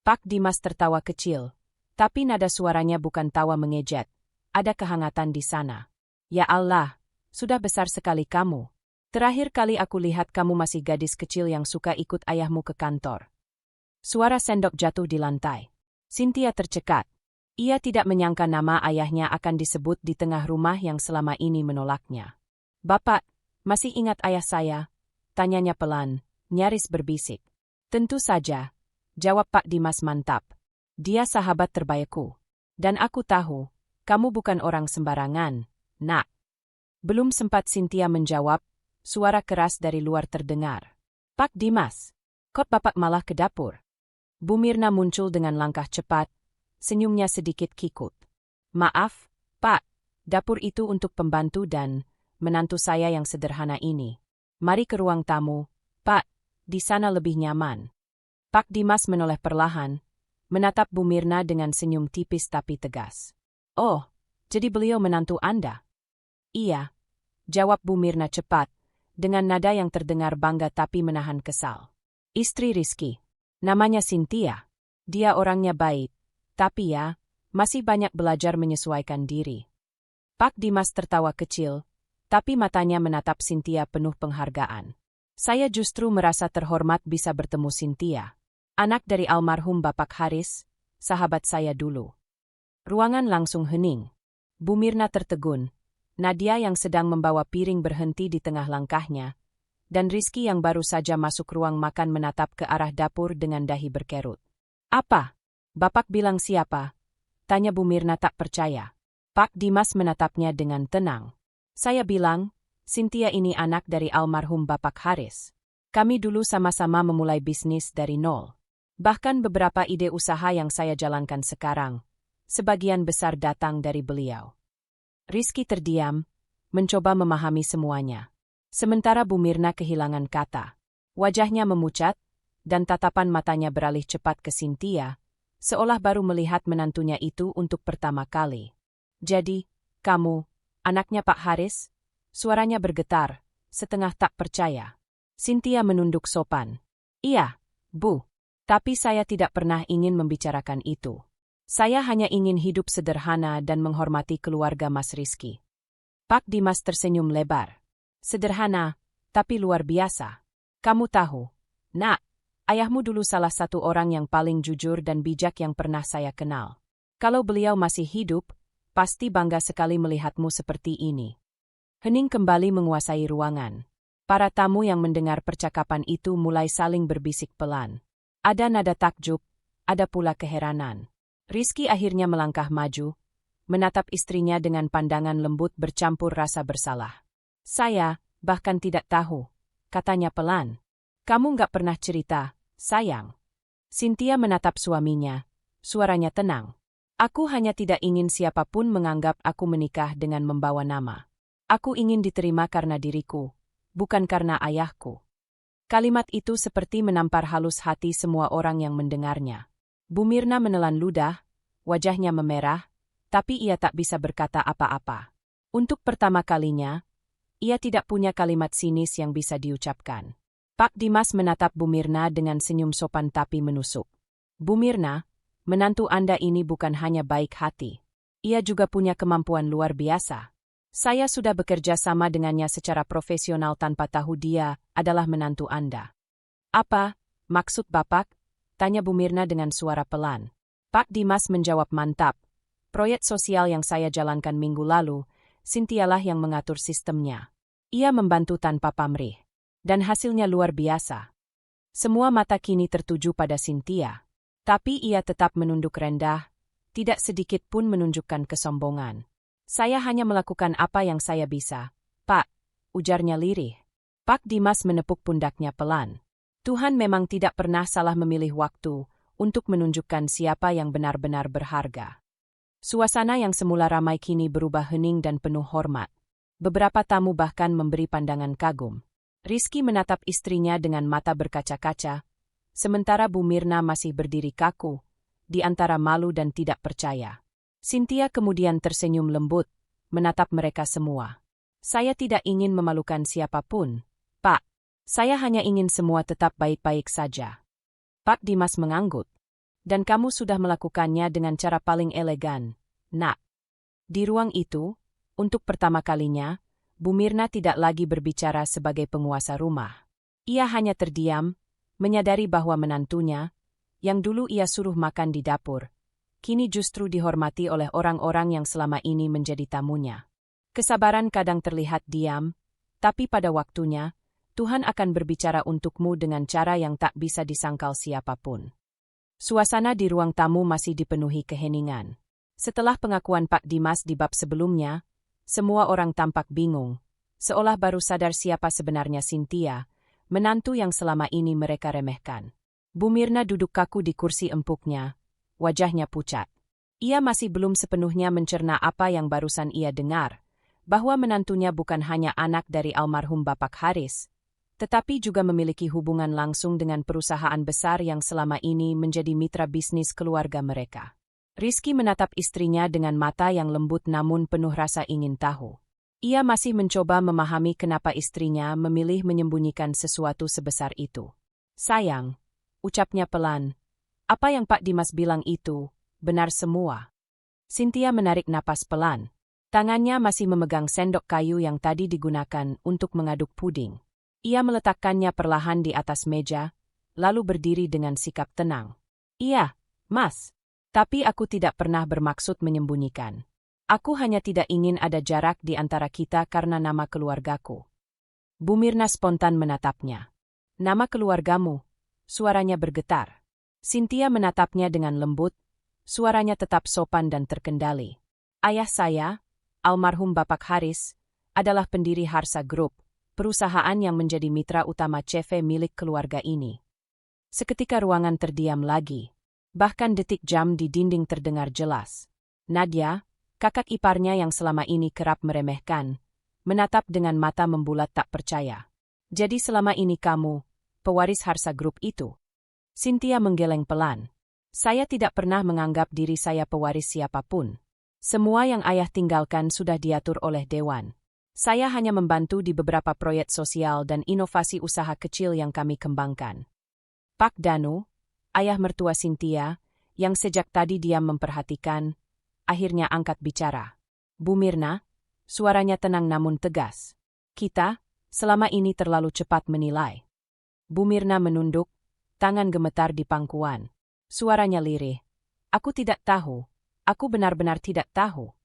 Pak Dimas tertawa kecil, tapi nada suaranya bukan tawa mengejek. Ada kehangatan di sana. Ya Allah, sudah besar sekali kamu. Terakhir kali aku lihat kamu masih gadis kecil yang suka ikut ayahmu ke kantor. Suara sendok jatuh di lantai. Cynthia tercekat. Ia tidak menyangka nama ayahnya akan disebut di tengah rumah yang selama ini menolaknya. Bapak, masih ingat ayah saya? Tanyanya pelan, nyaris berbisik. Tentu saja, jawab Pak Dimas mantap. Dia sahabat terbaikku. Dan aku tahu, kamu bukan orang sembarangan, Nak. Belum sempat Cynthia menjawab, suara keras dari luar terdengar. Pak Dimas, kok Bapak malah ke dapur? Bu Mirna muncul dengan langkah cepat, senyumnya sedikit kikuk. Maaf, Pak, dapur itu untuk pembantu dan menantu saya yang sederhana ini. Mari ke ruang tamu, Pak, di sana lebih nyaman. Pak Dimas menoleh perlahan, menatap Bu Mirna dengan senyum tipis tapi tegas. Oh, jadi beliau menantu Anda? Iya, jawab Bu Mirna cepat, dengan nada yang terdengar bangga tapi menahan kesal. Istri Rizky. Namanya Cynthia. Dia orangnya baik, tapi ya, masih banyak belajar menyesuaikan diri. Pak Dimas tertawa kecil, tapi matanya menatap Cynthia penuh penghargaan. Saya justru merasa terhormat bisa bertemu Cynthia. Anak dari almarhum Bapak Haris, sahabat saya dulu. Ruangan langsung hening. Bu Mirna tertegun. Nadia yang sedang membawa piring berhenti di tengah langkahnya, dan Rizky yang baru saja masuk ruang makan menatap ke arah dapur dengan dahi berkerut. Apa? Bapak bilang siapa? Tanya Bu Mirna tak percaya. Pak Dimas menatapnya dengan tenang. Saya bilang, Cynthia ini anak dari almarhum Bapak Haris. Kami dulu sama-sama memulai bisnis dari nol. Bahkan beberapa ide usaha yang saya jalankan sekarang, sebagian besar datang dari beliau. Rizky terdiam, mencoba memahami semuanya. Sementara Bu Mirna kehilangan kata. Wajahnya memucat, dan tatapan matanya beralih cepat ke Cynthia, seolah baru melihat menantunya itu untuk pertama kali. Jadi, kamu, anaknya Pak Haris? Suaranya bergetar, setengah tak percaya. Cynthia menunduk sopan. Iya, Bu. Tapi saya tidak pernah ingin membicarakan itu. Saya hanya ingin hidup sederhana dan menghormati keluarga Mas Rizky. Pak Dimas tersenyum lebar. Sederhana, tapi luar biasa. Kamu tahu, Nak, ayahmu dulu salah satu orang yang paling jujur dan bijak yang pernah saya kenal. Kalau beliau masih hidup, pasti bangga sekali melihatmu seperti ini. Hening kembali menguasai ruangan. Para tamu yang mendengar percakapan itu mulai saling berbisik pelan. Ada nada takjub, ada pula keheranan. Rizky akhirnya melangkah maju, menatap istrinya dengan pandangan lembut bercampur rasa bersalah. Saya, bahkan tidak tahu, katanya pelan. Kamu nggak pernah cerita, sayang. Cynthia menatap suaminya, suaranya tenang. Aku hanya tidak ingin siapapun menganggap aku menikah dengan membawa nama. Aku ingin diterima karena diriku, bukan karena ayahku. Kalimat itu seperti menampar halus hati semua orang yang mendengarnya. Bu Mirna menelan ludah, wajahnya memerah, tapi ia tak bisa berkata apa-apa. Untuk pertama kalinya, ia tidak punya kalimat sinis yang bisa diucapkan. Pak Dimas menatap Bu Mirna dengan senyum sopan tapi menusuk. Bu Mirna, menantu Anda ini bukan hanya baik hati. Ia juga punya kemampuan luar biasa. Saya sudah bekerja sama dengannya secara profesional tanpa tahu dia adalah menantu Anda. Apa, maksud Bapak? Tanya Bu Mirna dengan suara pelan. Pak Dimas menjawab mantap. Proyek sosial yang saya jalankan minggu lalu, Sintialah yang mengatur sistemnya. Ia membantu tanpa pamrih. Dan hasilnya luar biasa. Semua mata kini tertuju pada Sintia. Tapi ia tetap menunduk rendah, tidak sedikit pun menunjukkan kesombongan. Saya hanya melakukan apa yang saya bisa, Pak, ujarnya lirih. Pak Dimas menepuk pundaknya pelan. Tuhan memang tidak pernah salah memilih waktu untuk menunjukkan siapa yang benar-benar berharga. Suasana yang semula ramai kini berubah hening dan penuh hormat. Beberapa tamu bahkan memberi pandangan kagum. Rizky menatap istrinya dengan mata berkaca-kaca, sementara Bu Mirna masih berdiri kaku, di antara malu dan tidak percaya. Sintia kemudian tersenyum lembut, menatap mereka semua. Saya tidak ingin memalukan siapapun, Pak. Saya hanya ingin semua tetap baik-baik saja. Pak Dimas mengangguk. Dan kamu sudah melakukannya dengan cara paling elegan, Nak. Di ruang itu, untuk pertama kalinya, Bu Mirna tidak lagi berbicara sebagai penguasa rumah. Ia hanya terdiam, menyadari bahwa menantunya, yang dulu ia suruh makan di dapur, kini justru dihormati oleh orang-orang yang selama ini menjadi tamunya. Kesabaran kadang terlihat diam, tapi pada waktunya, Tuhan akan berbicara untukmu dengan cara yang tak bisa disangkal siapapun. Suasana di ruang tamu masih dipenuhi keheningan. Setelah pengakuan Pak Dimas di bab sebelumnya, semua orang tampak bingung, seolah baru sadar siapa sebenarnya Sintia, menantu yang selama ini mereka remehkan. Bu Mirna duduk kaku di kursi empuknya, wajahnya pucat. Ia masih belum sepenuhnya mencerna apa yang barusan ia dengar, bahwa menantunya bukan hanya anak dari almarhum Bapak Haris, tetapi juga memiliki hubungan langsung dengan perusahaan besar yang selama ini menjadi mitra bisnis keluarga mereka. Rizky menatap istrinya dengan mata yang lembut namun penuh rasa ingin tahu. Ia masih mencoba memahami kenapa istrinya memilih menyembunyikan sesuatu sebesar itu. Sayang, ucapnya pelan, apa yang Pak Dimas bilang itu, benar semua. Sintia menarik napas pelan. Tangannya masih memegang sendok kayu yang tadi digunakan untuk mengaduk puding. Ia meletakkannya perlahan di atas meja, lalu berdiri dengan sikap tenang. Iya, Mas. Tapi aku tidak pernah bermaksud menyembunyikan. Aku hanya tidak ingin ada jarak di antara kita karena nama keluargaku. Bu Mirna spontan menatapnya. Nama keluargamu? Suaranya bergetar. Sintia menatapnya dengan lembut, suaranya tetap sopan dan terkendali. Ayah saya, almarhum Bapak Haris, adalah pendiri Harsa Group, perusahaan yang menjadi mitra utama CV milik keluarga ini. Seketika ruangan terdiam lagi. Bahkan detik jam di dinding terdengar jelas. Nadia, kakak iparnya yang selama ini kerap meremehkan, menatap dengan mata membulat tak percaya. Jadi selama ini kamu, pewaris Harsa Group itu? Sintia menggeleng pelan. Saya tidak pernah menganggap diri saya pewaris siapapun. Semua yang ayah tinggalkan sudah diatur oleh Dewan. Saya hanya membantu di beberapa proyek sosial dan inovasi usaha kecil yang kami kembangkan. Pak Danu, ayah mertua Sintia, yang sejak tadi diam memperhatikan, akhirnya angkat bicara. Bu Mirna, suaranya tenang namun tegas. Kita, selama ini terlalu cepat menilai. Bu Mirna menunduk, tangan gemetar di pangkuan. Suaranya lirih. Aku tidak tahu. Aku benar-benar tidak tahu.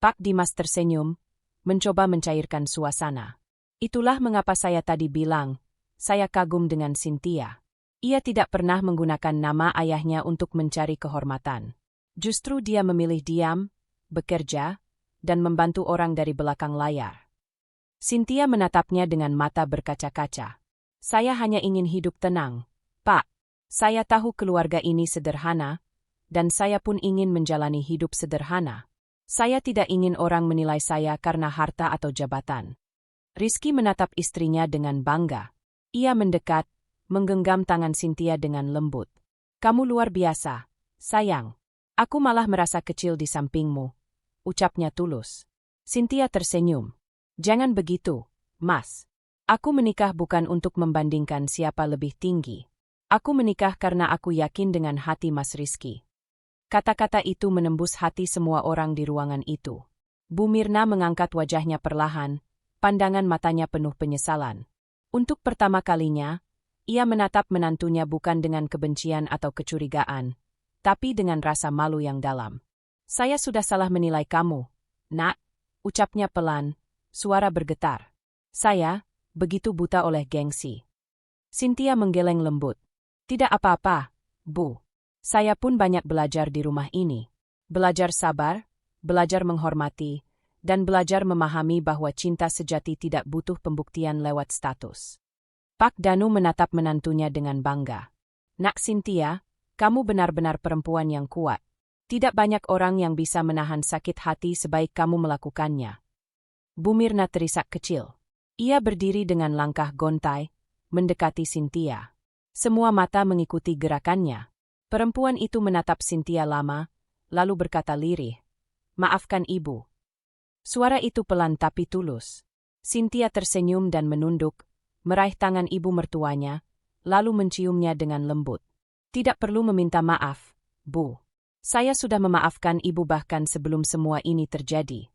Pak Dimas tersenyum, mencoba mencairkan suasana. Itulah mengapa saya tadi bilang, saya kagum dengan Sintia. Ia tidak pernah menggunakan nama ayahnya untuk mencari kehormatan. Justru dia memilih diam, bekerja, dan membantu orang dari belakang layar. Sintia menatapnya dengan mata berkaca-kaca. Saya hanya ingin hidup tenang, Pak. Saya tahu keluarga ini sederhana, dan saya pun ingin menjalani hidup sederhana. Saya tidak ingin orang menilai saya karena harta atau jabatan. Rizky menatap istrinya dengan bangga. Ia mendekat, menggenggam tangan Sintia dengan lembut. Kamu luar biasa, sayang. Aku malah merasa kecil di sampingmu, ucapnya tulus. Sintia tersenyum. Jangan begitu, Mas. Aku menikah bukan untuk membandingkan siapa lebih tinggi. Aku menikah karena aku yakin dengan hati Mas Rizky. Kata-kata itu menembus hati semua orang di ruangan itu. Bu Mirna mengangkat wajahnya perlahan, pandangan matanya penuh penyesalan. Untuk pertama kalinya, Ia menatap menantunya bukan dengan kebencian atau kecurigaan, tapi dengan rasa malu yang dalam. Saya sudah salah menilai kamu, Nak, ucapnya pelan, suara bergetar. Saya, begitu buta oleh gengsi. Cynthia menggeleng lembut. Tidak apa-apa, Bu. Saya pun banyak belajar di rumah ini. Belajar sabar, belajar menghormati, dan belajar memahami bahwa cinta sejati tidak butuh pembuktian lewat status. Pak Danu menatap menantunya dengan bangga. Nak Cynthia, kamu benar-benar perempuan yang kuat. Tidak banyak orang yang bisa menahan sakit hati sebaik kamu melakukannya. Bu Mirna terisak kecil. Ia berdiri dengan langkah gontai, mendekati Cynthia. Semua mata mengikuti gerakannya. Perempuan itu menatap Cynthia lama, lalu berkata lirih, "Maafkan Ibu." Suara itu pelan tapi tulus. Cynthia tersenyum dan menunduk, meraih tangan ibu mertuanya, lalu menciumnya dengan lembut. Tidak perlu meminta maaf, Bu. Saya sudah memaafkan Ibu bahkan sebelum semua ini terjadi.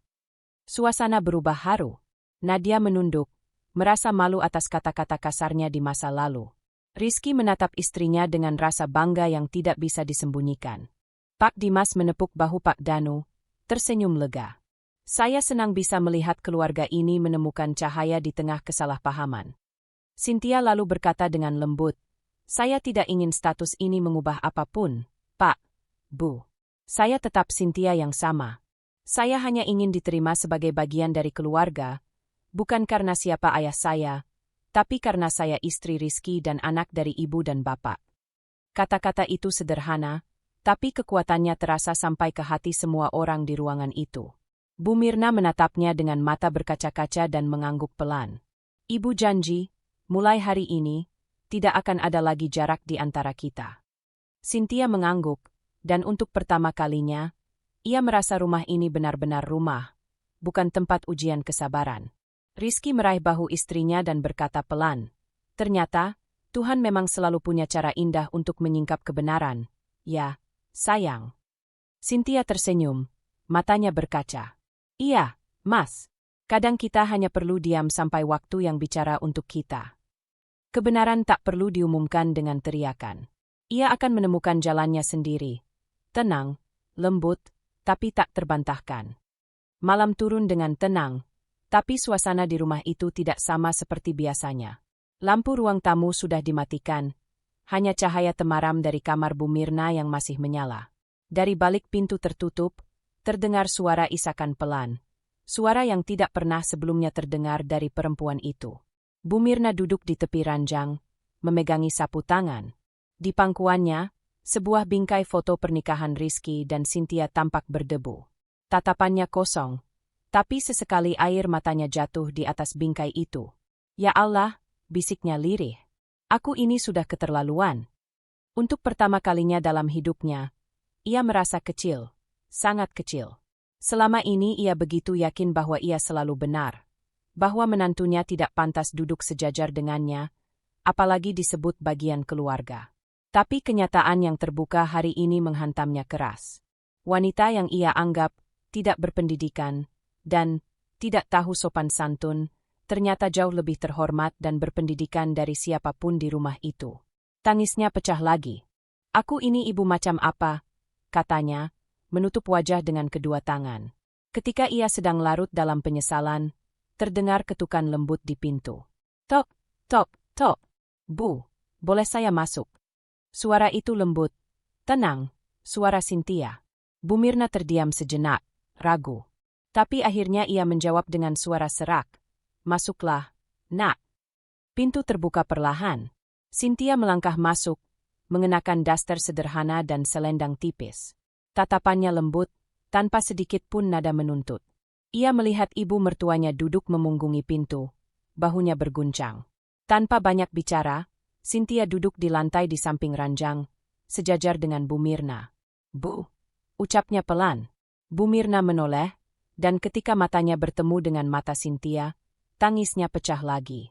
Suasana berubah haru. Nadia menunduk, merasa malu atas kata-kata kasarnya di masa lalu. Rizky menatap istrinya dengan rasa bangga yang tidak bisa disembunyikan. Pak Dimas menepuk bahu Pak Danu, tersenyum lega. Saya senang bisa melihat keluarga ini menemukan cahaya di tengah kesalahpahaman. Cynthia lalu berkata dengan lembut, "Saya tidak ingin status ini mengubah apapun, Pak, Bu. Saya tetap Cynthia yang sama. Saya hanya ingin diterima sebagai bagian dari keluarga, bukan karena siapa ayah saya, tapi karena saya istri Rizky dan anak dari ibu dan bapak." Kata-kata itu sederhana, tapi kekuatannya terasa sampai ke hati semua orang di ruangan itu. Bu Mirna menatapnya dengan mata berkaca-kaca dan mengangguk pelan. "Ibu janji, mulai hari ini, tidak akan ada lagi jarak di antara kita." Cynthia mengangguk, dan untuk pertama kalinya, ia merasa rumah ini benar-benar rumah, bukan tempat ujian kesabaran. Rizky meraih bahu istrinya dan berkata pelan, "Ternyata, Tuhan memang selalu punya cara indah untuk menyingkap kebenaran. Ya, sayang." Cynthia tersenyum, matanya berkaca. "Iya, Mas. Kadang kita hanya perlu diam sampai waktu yang bicara untuk kita. Kebenaran tak perlu diumumkan dengan teriakan. Ia akan menemukan jalannya sendiri. Tenang, lembut, tapi tak terbantahkan." Malam turun dengan tenang, tapi suasana di rumah itu tidak sama seperti biasanya. Lampu ruang tamu sudah dimatikan, hanya cahaya temaram dari kamar Bu Mirna yang masih menyala. Dari balik pintu tertutup, terdengar suara isakan pelan. Suara yang tidak pernah sebelumnya terdengar dari perempuan itu. Bu Mirna duduk di tepi ranjang, memegangi sapu tangan. Di pangkuannya, sebuah bingkai foto pernikahan Rizky dan Cynthia tampak berdebu. Tatapannya kosong, tapi sesekali air matanya jatuh di atas bingkai itu. "Ya Allah," bisiknya lirih. "Aku ini sudah keterlaluan." Untuk pertama kalinya dalam hidupnya, ia merasa kecil, sangat kecil. Selama ini ia begitu yakin bahwa ia selalu benar, bahwa menantunya tidak pantas duduk sejajar dengannya, apalagi disebut bagian keluarga. Tapi kenyataan yang terbuka hari ini menghantamnya keras. Wanita yang ia anggap tidak berpendidikan dan tidak tahu sopan santun, ternyata jauh lebih terhormat dan berpendidikan dari siapapun di rumah itu. Tangisnya pecah lagi. "Aku ini ibu macam apa?" katanya, menutup wajah dengan kedua tangan. Ketika ia sedang larut dalam penyesalan, terdengar ketukan lembut di pintu. "Tok, tok, tok. Bu, boleh saya masuk?" Suara itu lembut, tenang, suara Cynthia. Bu Mirna terdiam sejenak, ragu. Tapi akhirnya ia menjawab dengan suara serak, "Masuklah, Nak." Pintu terbuka perlahan. Cynthia melangkah masuk, mengenakan daster sederhana dan selendang tipis. Tatapannya lembut, tanpa sedikit pun nada menuntut. Ia melihat ibu mertuanya duduk memunggungi pintu, bahunya berguncang. Tanpa banyak bicara, Cynthia duduk di lantai di samping ranjang, sejajar dengan Bu Mirna. "Bu," ucapnya pelan. Bu Mirna menoleh, dan ketika matanya bertemu dengan mata Cynthia, tangisnya pecah lagi.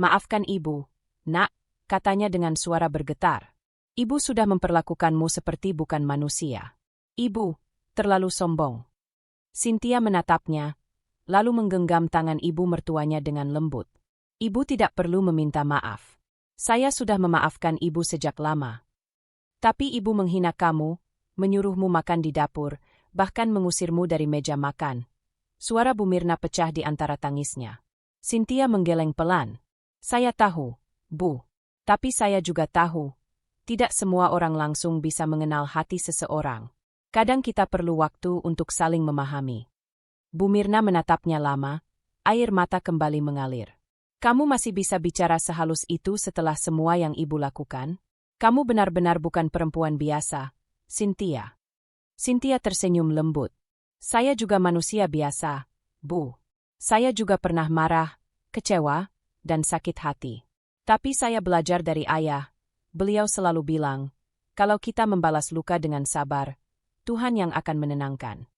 "Maafkan Ibu, Nak," katanya dengan suara bergetar. "Ibu sudah memperlakukanmu seperti bukan manusia. Ibu, terlalu sombong." Cynthia menatapnya, lalu menggenggam tangan ibu mertuanya dengan lembut. "Ibu tidak perlu meminta maaf. Saya sudah memaafkan ibu sejak lama. Tapi ibu menghina kamu, menyuruhmu makan di dapur, bahkan mengusirmu dari meja makan. Suara Bu Mirna pecah di antara tangisnya. Cynthia menggeleng pelan. Saya tahu, Bu. Tapi saya juga tahu, tidak semua orang langsung bisa mengenal hati seseorang. Kadang kita perlu waktu untuk saling memahami. Bu Mirna menatapnya lama, air mata kembali mengalir. Kamu masih bisa bicara sehalus itu setelah semua yang ibu lakukan? Kamu benar-benar bukan perempuan biasa, Cynthia. Cynthia tersenyum lembut. Saya juga manusia biasa, Bu. Saya juga pernah marah, kecewa, dan sakit hati. Tapi saya belajar dari ayah. Beliau selalu bilang, kalau kita membalas luka dengan sabar, Tuhan yang akan menenangkan.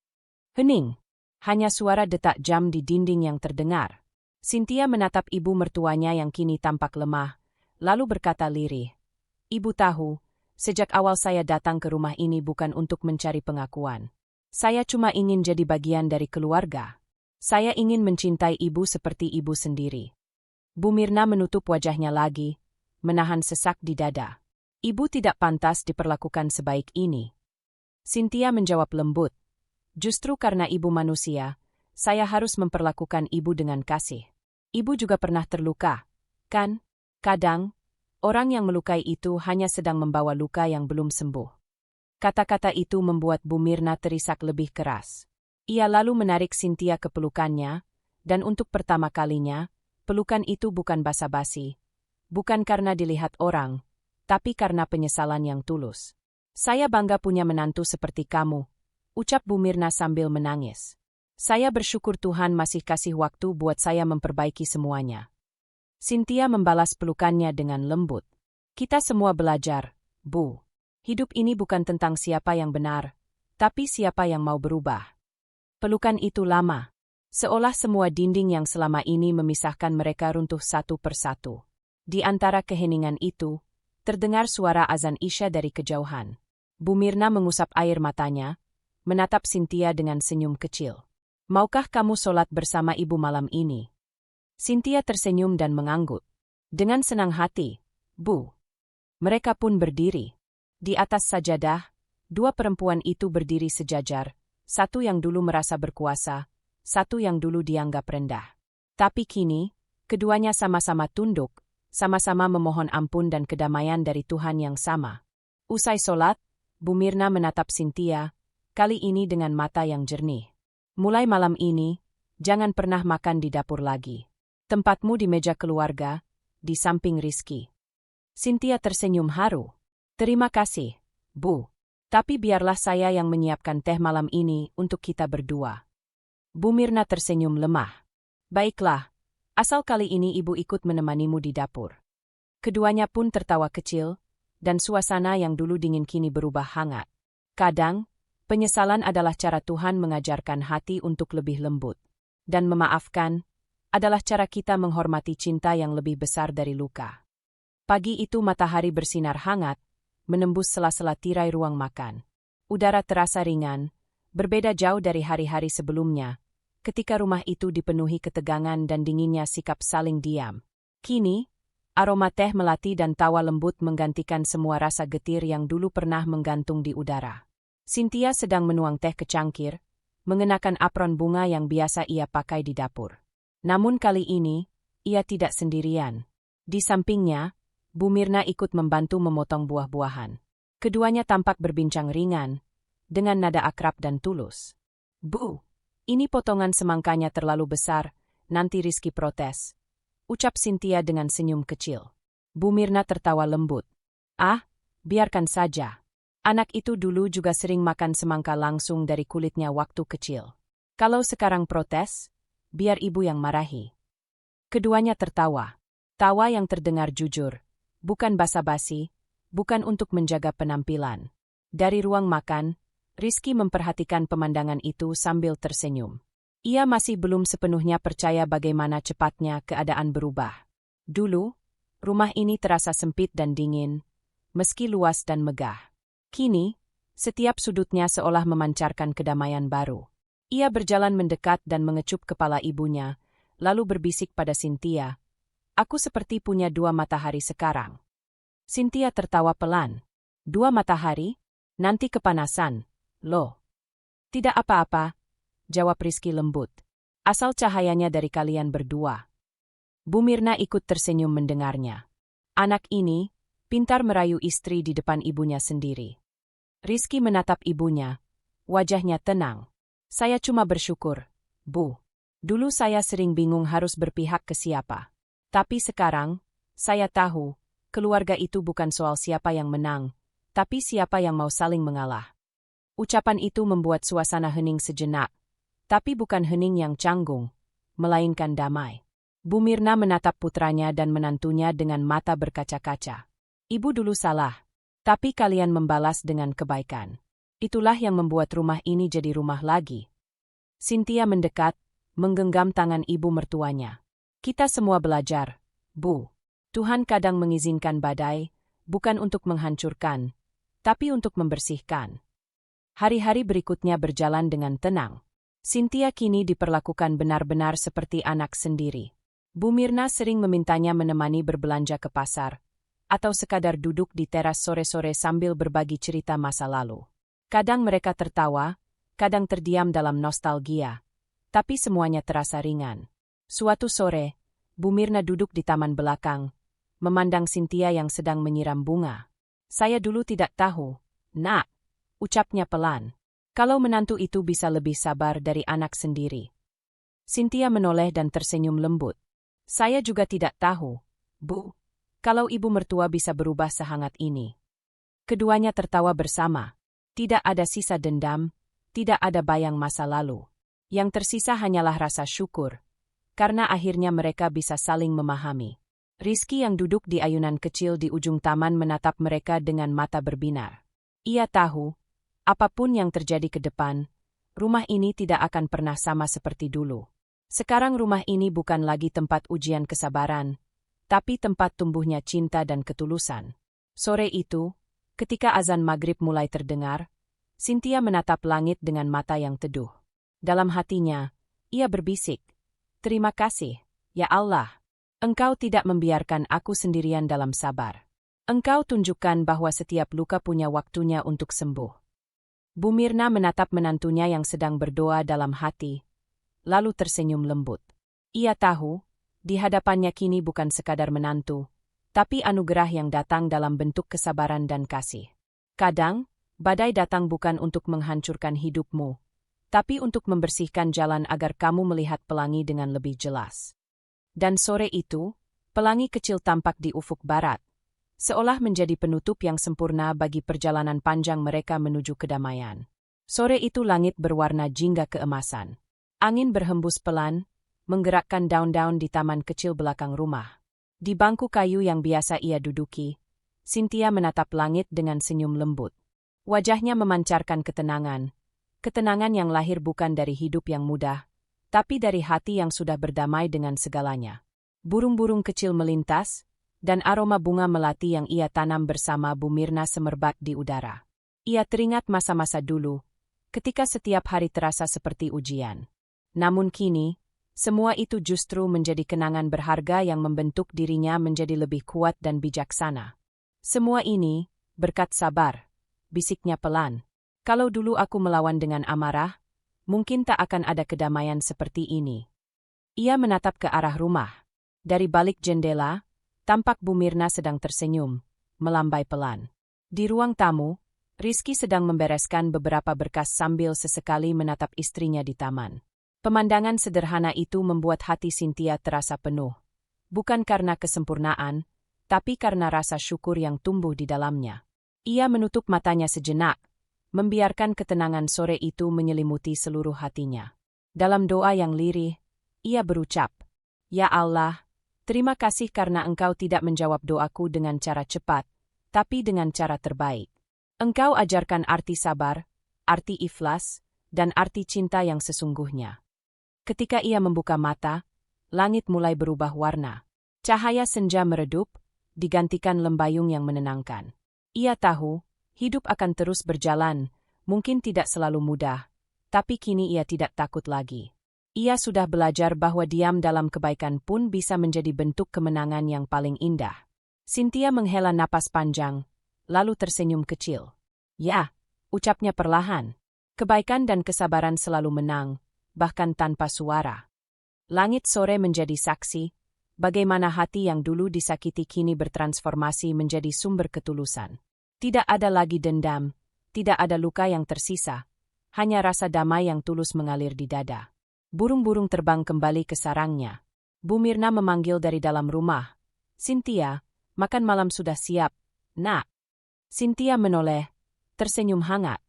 Hening. Hanya suara detak jam di dinding yang terdengar. Cynthia menatap ibu mertuanya yang kini tampak lemah, lalu berkata lirih. Ibu tahu, sejak awal saya datang ke rumah ini bukan untuk mencari pengakuan. Saya cuma ingin jadi bagian dari keluarga. Saya ingin mencintai ibu seperti ibu sendiri. Bu Mirna menutup wajahnya lagi, menahan sesak di dada. Ibu tidak pantas diperlakukan sebaik ini. Cynthia menjawab lembut. Justru karena ibu manusia, saya harus memperlakukan ibu dengan kasih. Ibu juga pernah terluka, kan? Kadang, orang yang melukai itu hanya sedang membawa luka yang belum sembuh. Kata-kata itu membuat Bu Mirna terisak lebih keras. Ia lalu menarik Cynthia ke pelukannya, dan untuk pertama kalinya, pelukan itu bukan basa-basi. Bukan karena dilihat orang, tapi karena penyesalan yang tulus. Saya bangga punya menantu seperti kamu, ucap Bu Mirna sambil menangis. Saya bersyukur Tuhan masih kasih waktu buat saya memperbaiki semuanya. Cynthia membalas pelukannya dengan lembut. Kita semua belajar, Bu. Hidup ini bukan tentang siapa yang benar, tapi siapa yang mau berubah. Pelukan itu lama. Seolah semua dinding yang selama ini memisahkan mereka runtuh satu persatu. Di antara keheningan itu, terdengar suara azan Isya dari kejauhan. Bu Mirna mengusap air matanya, menatap Cynthia dengan senyum kecil. Maukah kamu sholat bersama ibu malam ini? Cynthia tersenyum dan mengangguk. Dengan senang hati, Bu. Mereka pun berdiri. Di atas sajadah, dua perempuan itu berdiri sejajar, satu yang dulu merasa berkuasa, satu yang dulu dianggap rendah. Tapi kini, keduanya sama-sama tunduk, sama-sama memohon ampun dan kedamaian dari Tuhan yang sama. Usai sholat, Bu Mirna menatap Cynthia, kali ini dengan mata yang jernih. Mulai malam ini, jangan pernah makan di dapur lagi. Tempatmu di meja keluarga, di samping Rizky. Cynthia tersenyum haru. Terima kasih, Bu. Tapi biarlah saya yang menyiapkan teh malam ini untuk kita berdua. Bu Mirna tersenyum lemah. Baiklah, asal kali ini ibu ikut menemanimu di dapur. Keduanya pun tertawa kecil, dan suasana yang dulu dingin kini berubah hangat. Kadang, penyesalan adalah cara Tuhan mengajarkan hati untuk lebih lembut. Dan memaafkan adalah cara kita menghormati cinta yang lebih besar dari luka. Pagi itu matahari bersinar hangat, menembus sela-sela tirai ruang makan. Udara terasa ringan, berbeda jauh dari hari-hari sebelumnya, ketika rumah itu dipenuhi ketegangan dan dinginnya sikap saling diam. Kini, aroma teh melati dan tawa lembut menggantikan semua rasa getir yang dulu pernah menggantung di udara. Cynthia sedang menuang teh ke cangkir, mengenakan apron bunga yang biasa ia pakai di dapur. Namun kali ini, ia tidak sendirian. Di sampingnya, Bu Mirna ikut membantu memotong buah-buahan. Keduanya tampak berbincang ringan, dengan nada akrab dan tulus. Bu, ini potongan semangkanya terlalu besar, nanti Rizky protes. Ucap Cynthia dengan senyum kecil. Bu Mirna tertawa lembut. Ah, biarkan saja. Anak itu dulu juga sering makan semangka langsung dari kulitnya waktu kecil. Kalau sekarang protes, biar ibu yang marahi. Keduanya tertawa. Tawa yang terdengar jujur, bukan basa-basi, bukan untuk menjaga penampilan. Dari ruang makan, Rizky memperhatikan pemandangan itu sambil tersenyum. Ia masih belum sepenuhnya percaya bagaimana cepatnya keadaan berubah. Dulu, rumah ini terasa sempit dan dingin, meski luas dan megah. Kini, setiap sudutnya seolah memancarkan kedamaian baru. Ia berjalan mendekat dan mengecup kepala ibunya, lalu berbisik pada Cynthia, Aku seperti punya 2 matahari sekarang. Cynthia tertawa pelan. 2 matahari? Nanti kepanasan, loh. Tidak apa-apa, jawab Rizky lembut. Asal cahayanya dari kalian berdua. Bu Mirna ikut tersenyum mendengarnya. Anak ini pintar merayu istri di depan ibunya sendiri. Rizky menatap ibunya. Wajahnya tenang. Saya cuma bersyukur, Bu. Dulu saya sering bingung harus berpihak ke siapa. Tapi sekarang, saya tahu, keluarga itu bukan soal siapa yang menang, tapi siapa yang mau saling mengalah. Ucapan itu membuat suasana hening sejenak, tapi bukan hening yang canggung, melainkan damai. Bu Mirna menatap putranya dan menantunya dengan mata berkaca-kaca. Ibu dulu salah, tapi kalian membalas dengan kebaikan. Itulah yang membuat rumah ini jadi rumah lagi. Cynthia mendekat, menggenggam tangan ibu mertuanya. Kita semua belajar, Bu. Tuhan kadang mengizinkan badai, bukan untuk menghancurkan, tapi untuk membersihkan. Hari-hari berikutnya berjalan dengan tenang. Cynthia kini diperlakukan benar-benar seperti anak sendiri. Bu Mirna sering memintanya menemani berbelanja ke pasar, atau sekadar duduk di teras sore-sore sambil berbagi cerita masa lalu. Kadang mereka tertawa, kadang terdiam dalam nostalgia, tapi semuanya terasa ringan. Suatu sore, Bu Mirna duduk di taman belakang, memandang Cynthia yang sedang menyiram bunga. Saya dulu tidak tahu, Nak, ucapnya pelan. Kalau menantu itu bisa lebih sabar dari anak sendiri. Cynthia menoleh dan tersenyum lembut. Saya juga tidak tahu, Bu, kalau ibu mertua bisa berubah sehangat ini. Keduanya tertawa bersama. Tidak ada sisa dendam, tidak ada bayang masa lalu. Yang tersisa hanyalah rasa syukur, karena akhirnya mereka bisa saling memahami. Rizky yang duduk di ayunan kecil di ujung taman menatap mereka dengan mata berbinar. Ia tahu, apapun yang terjadi ke depan, rumah ini tidak akan pernah sama seperti dulu. Sekarang rumah ini bukan lagi tempat ujian kesabaran, tapi tempat tumbuhnya cinta dan ketulusan. Sore itu, ketika azan maghrib mulai terdengar, Cynthia menatap langit dengan mata yang teduh. Dalam hatinya, ia berbisik, "Terima kasih, ya Allah. Engkau tidak membiarkan aku sendirian dalam sabar. Engkau tunjukkan bahwa setiap luka punya waktunya untuk sembuh." Bu Mirna menatap menantunya yang sedang berdoa dalam hati, lalu tersenyum lembut. Ia tahu, di hadapannya kini bukan sekadar menantu, tapi anugerah yang datang dalam bentuk kesabaran dan kasih. Kadang, badai datang bukan untuk menghancurkan hidupmu, tapi untuk membersihkan jalan agar kamu melihat pelangi dengan lebih jelas. Dan sore itu, pelangi kecil tampak di ufuk barat, seolah menjadi penutup yang sempurna bagi perjalanan panjang mereka menuju kedamaian. Sore itu langit berwarna jingga keemasan. Angin berhembus pelan, menggerakkan daun-daun di taman kecil belakang rumah. Di bangku kayu yang biasa ia duduki, Cynthia menatap langit dengan senyum lembut. Wajahnya memancarkan ketenangan. Ketenangan yang lahir bukan dari hidup yang mudah, tapi dari hati yang sudah berdamai dengan segalanya. Burung-burung kecil melintas, dan aroma bunga melati yang ia tanam bersama Bu Mirna semerbak di udara. Ia teringat masa-masa dulu, ketika setiap hari terasa seperti ujian. Namun kini, semua itu justru menjadi kenangan berharga yang membentuk dirinya menjadi lebih kuat dan bijaksana. Semua ini, berkat sabar, bisiknya pelan. Kalau dulu aku melawan dengan amarah, mungkin tak akan ada kedamaian seperti ini. Ia menatap ke arah rumah. Dari balik jendela, tampak Bu Mirna sedang tersenyum, melambai pelan. Di ruang tamu, Rizky sedang membereskan beberapa berkas sambil sesekali menatap istrinya di taman. Pemandangan sederhana itu membuat hati Cynthia terasa penuh. Bukan karena kesempurnaan, tapi karena rasa syukur yang tumbuh di dalamnya. Ia menutup matanya sejenak, membiarkan ketenangan sore itu menyelimuti seluruh hatinya. Dalam doa yang lirih, ia berucap, "Ya Allah, terima kasih karena Engkau tidak menjawab doaku dengan cara cepat, tapi dengan cara terbaik. Engkau ajarkan arti sabar, arti ikhlas, dan arti cinta yang sesungguhnya." Ketika ia membuka mata, langit mulai berubah warna. Cahaya senja meredup, digantikan lembayung yang menenangkan. Ia tahu, hidup akan terus berjalan, mungkin tidak selalu mudah, tapi kini ia tidak takut lagi. Ia sudah belajar bahwa diam dalam kebaikan pun bisa menjadi bentuk kemenangan yang paling indah. Cynthia menghela napas panjang, lalu tersenyum kecil. Ya, ucapnya perlahan. Kebaikan dan kesabaran selalu menang, bahkan tanpa suara. Langit sore menjadi saksi, bagaimana hati yang dulu disakiti kini bertransformasi menjadi sumber ketulusan. Tidak ada lagi dendam, tidak ada luka yang tersisa, hanya rasa damai yang tulus mengalir di dada. Burung-burung terbang kembali ke sarangnya. Bu Mirna memanggil dari dalam rumah. Cynthia, makan malam sudah siap, Nak. Cynthia menoleh, tersenyum hangat.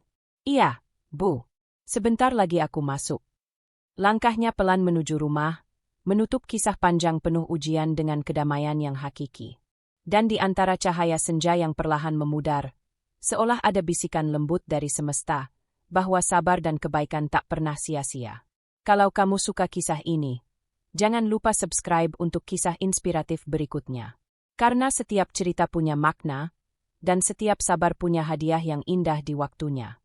Iya, Bu. Sebentar lagi aku masuk. Langkahnya pelan menuju rumah, menutup kisah panjang penuh ujian dengan kedamaian yang hakiki. Dan di antara cahaya senja yang perlahan memudar, seolah ada bisikan lembut dari semesta, bahwa sabar dan kebaikan tak pernah sia-sia. Kalau kamu suka kisah ini, jangan lupa subscribe untuk kisah inspiratif berikutnya. Karena setiap cerita punya makna, dan setiap sabar punya hadiah yang indah di waktunya.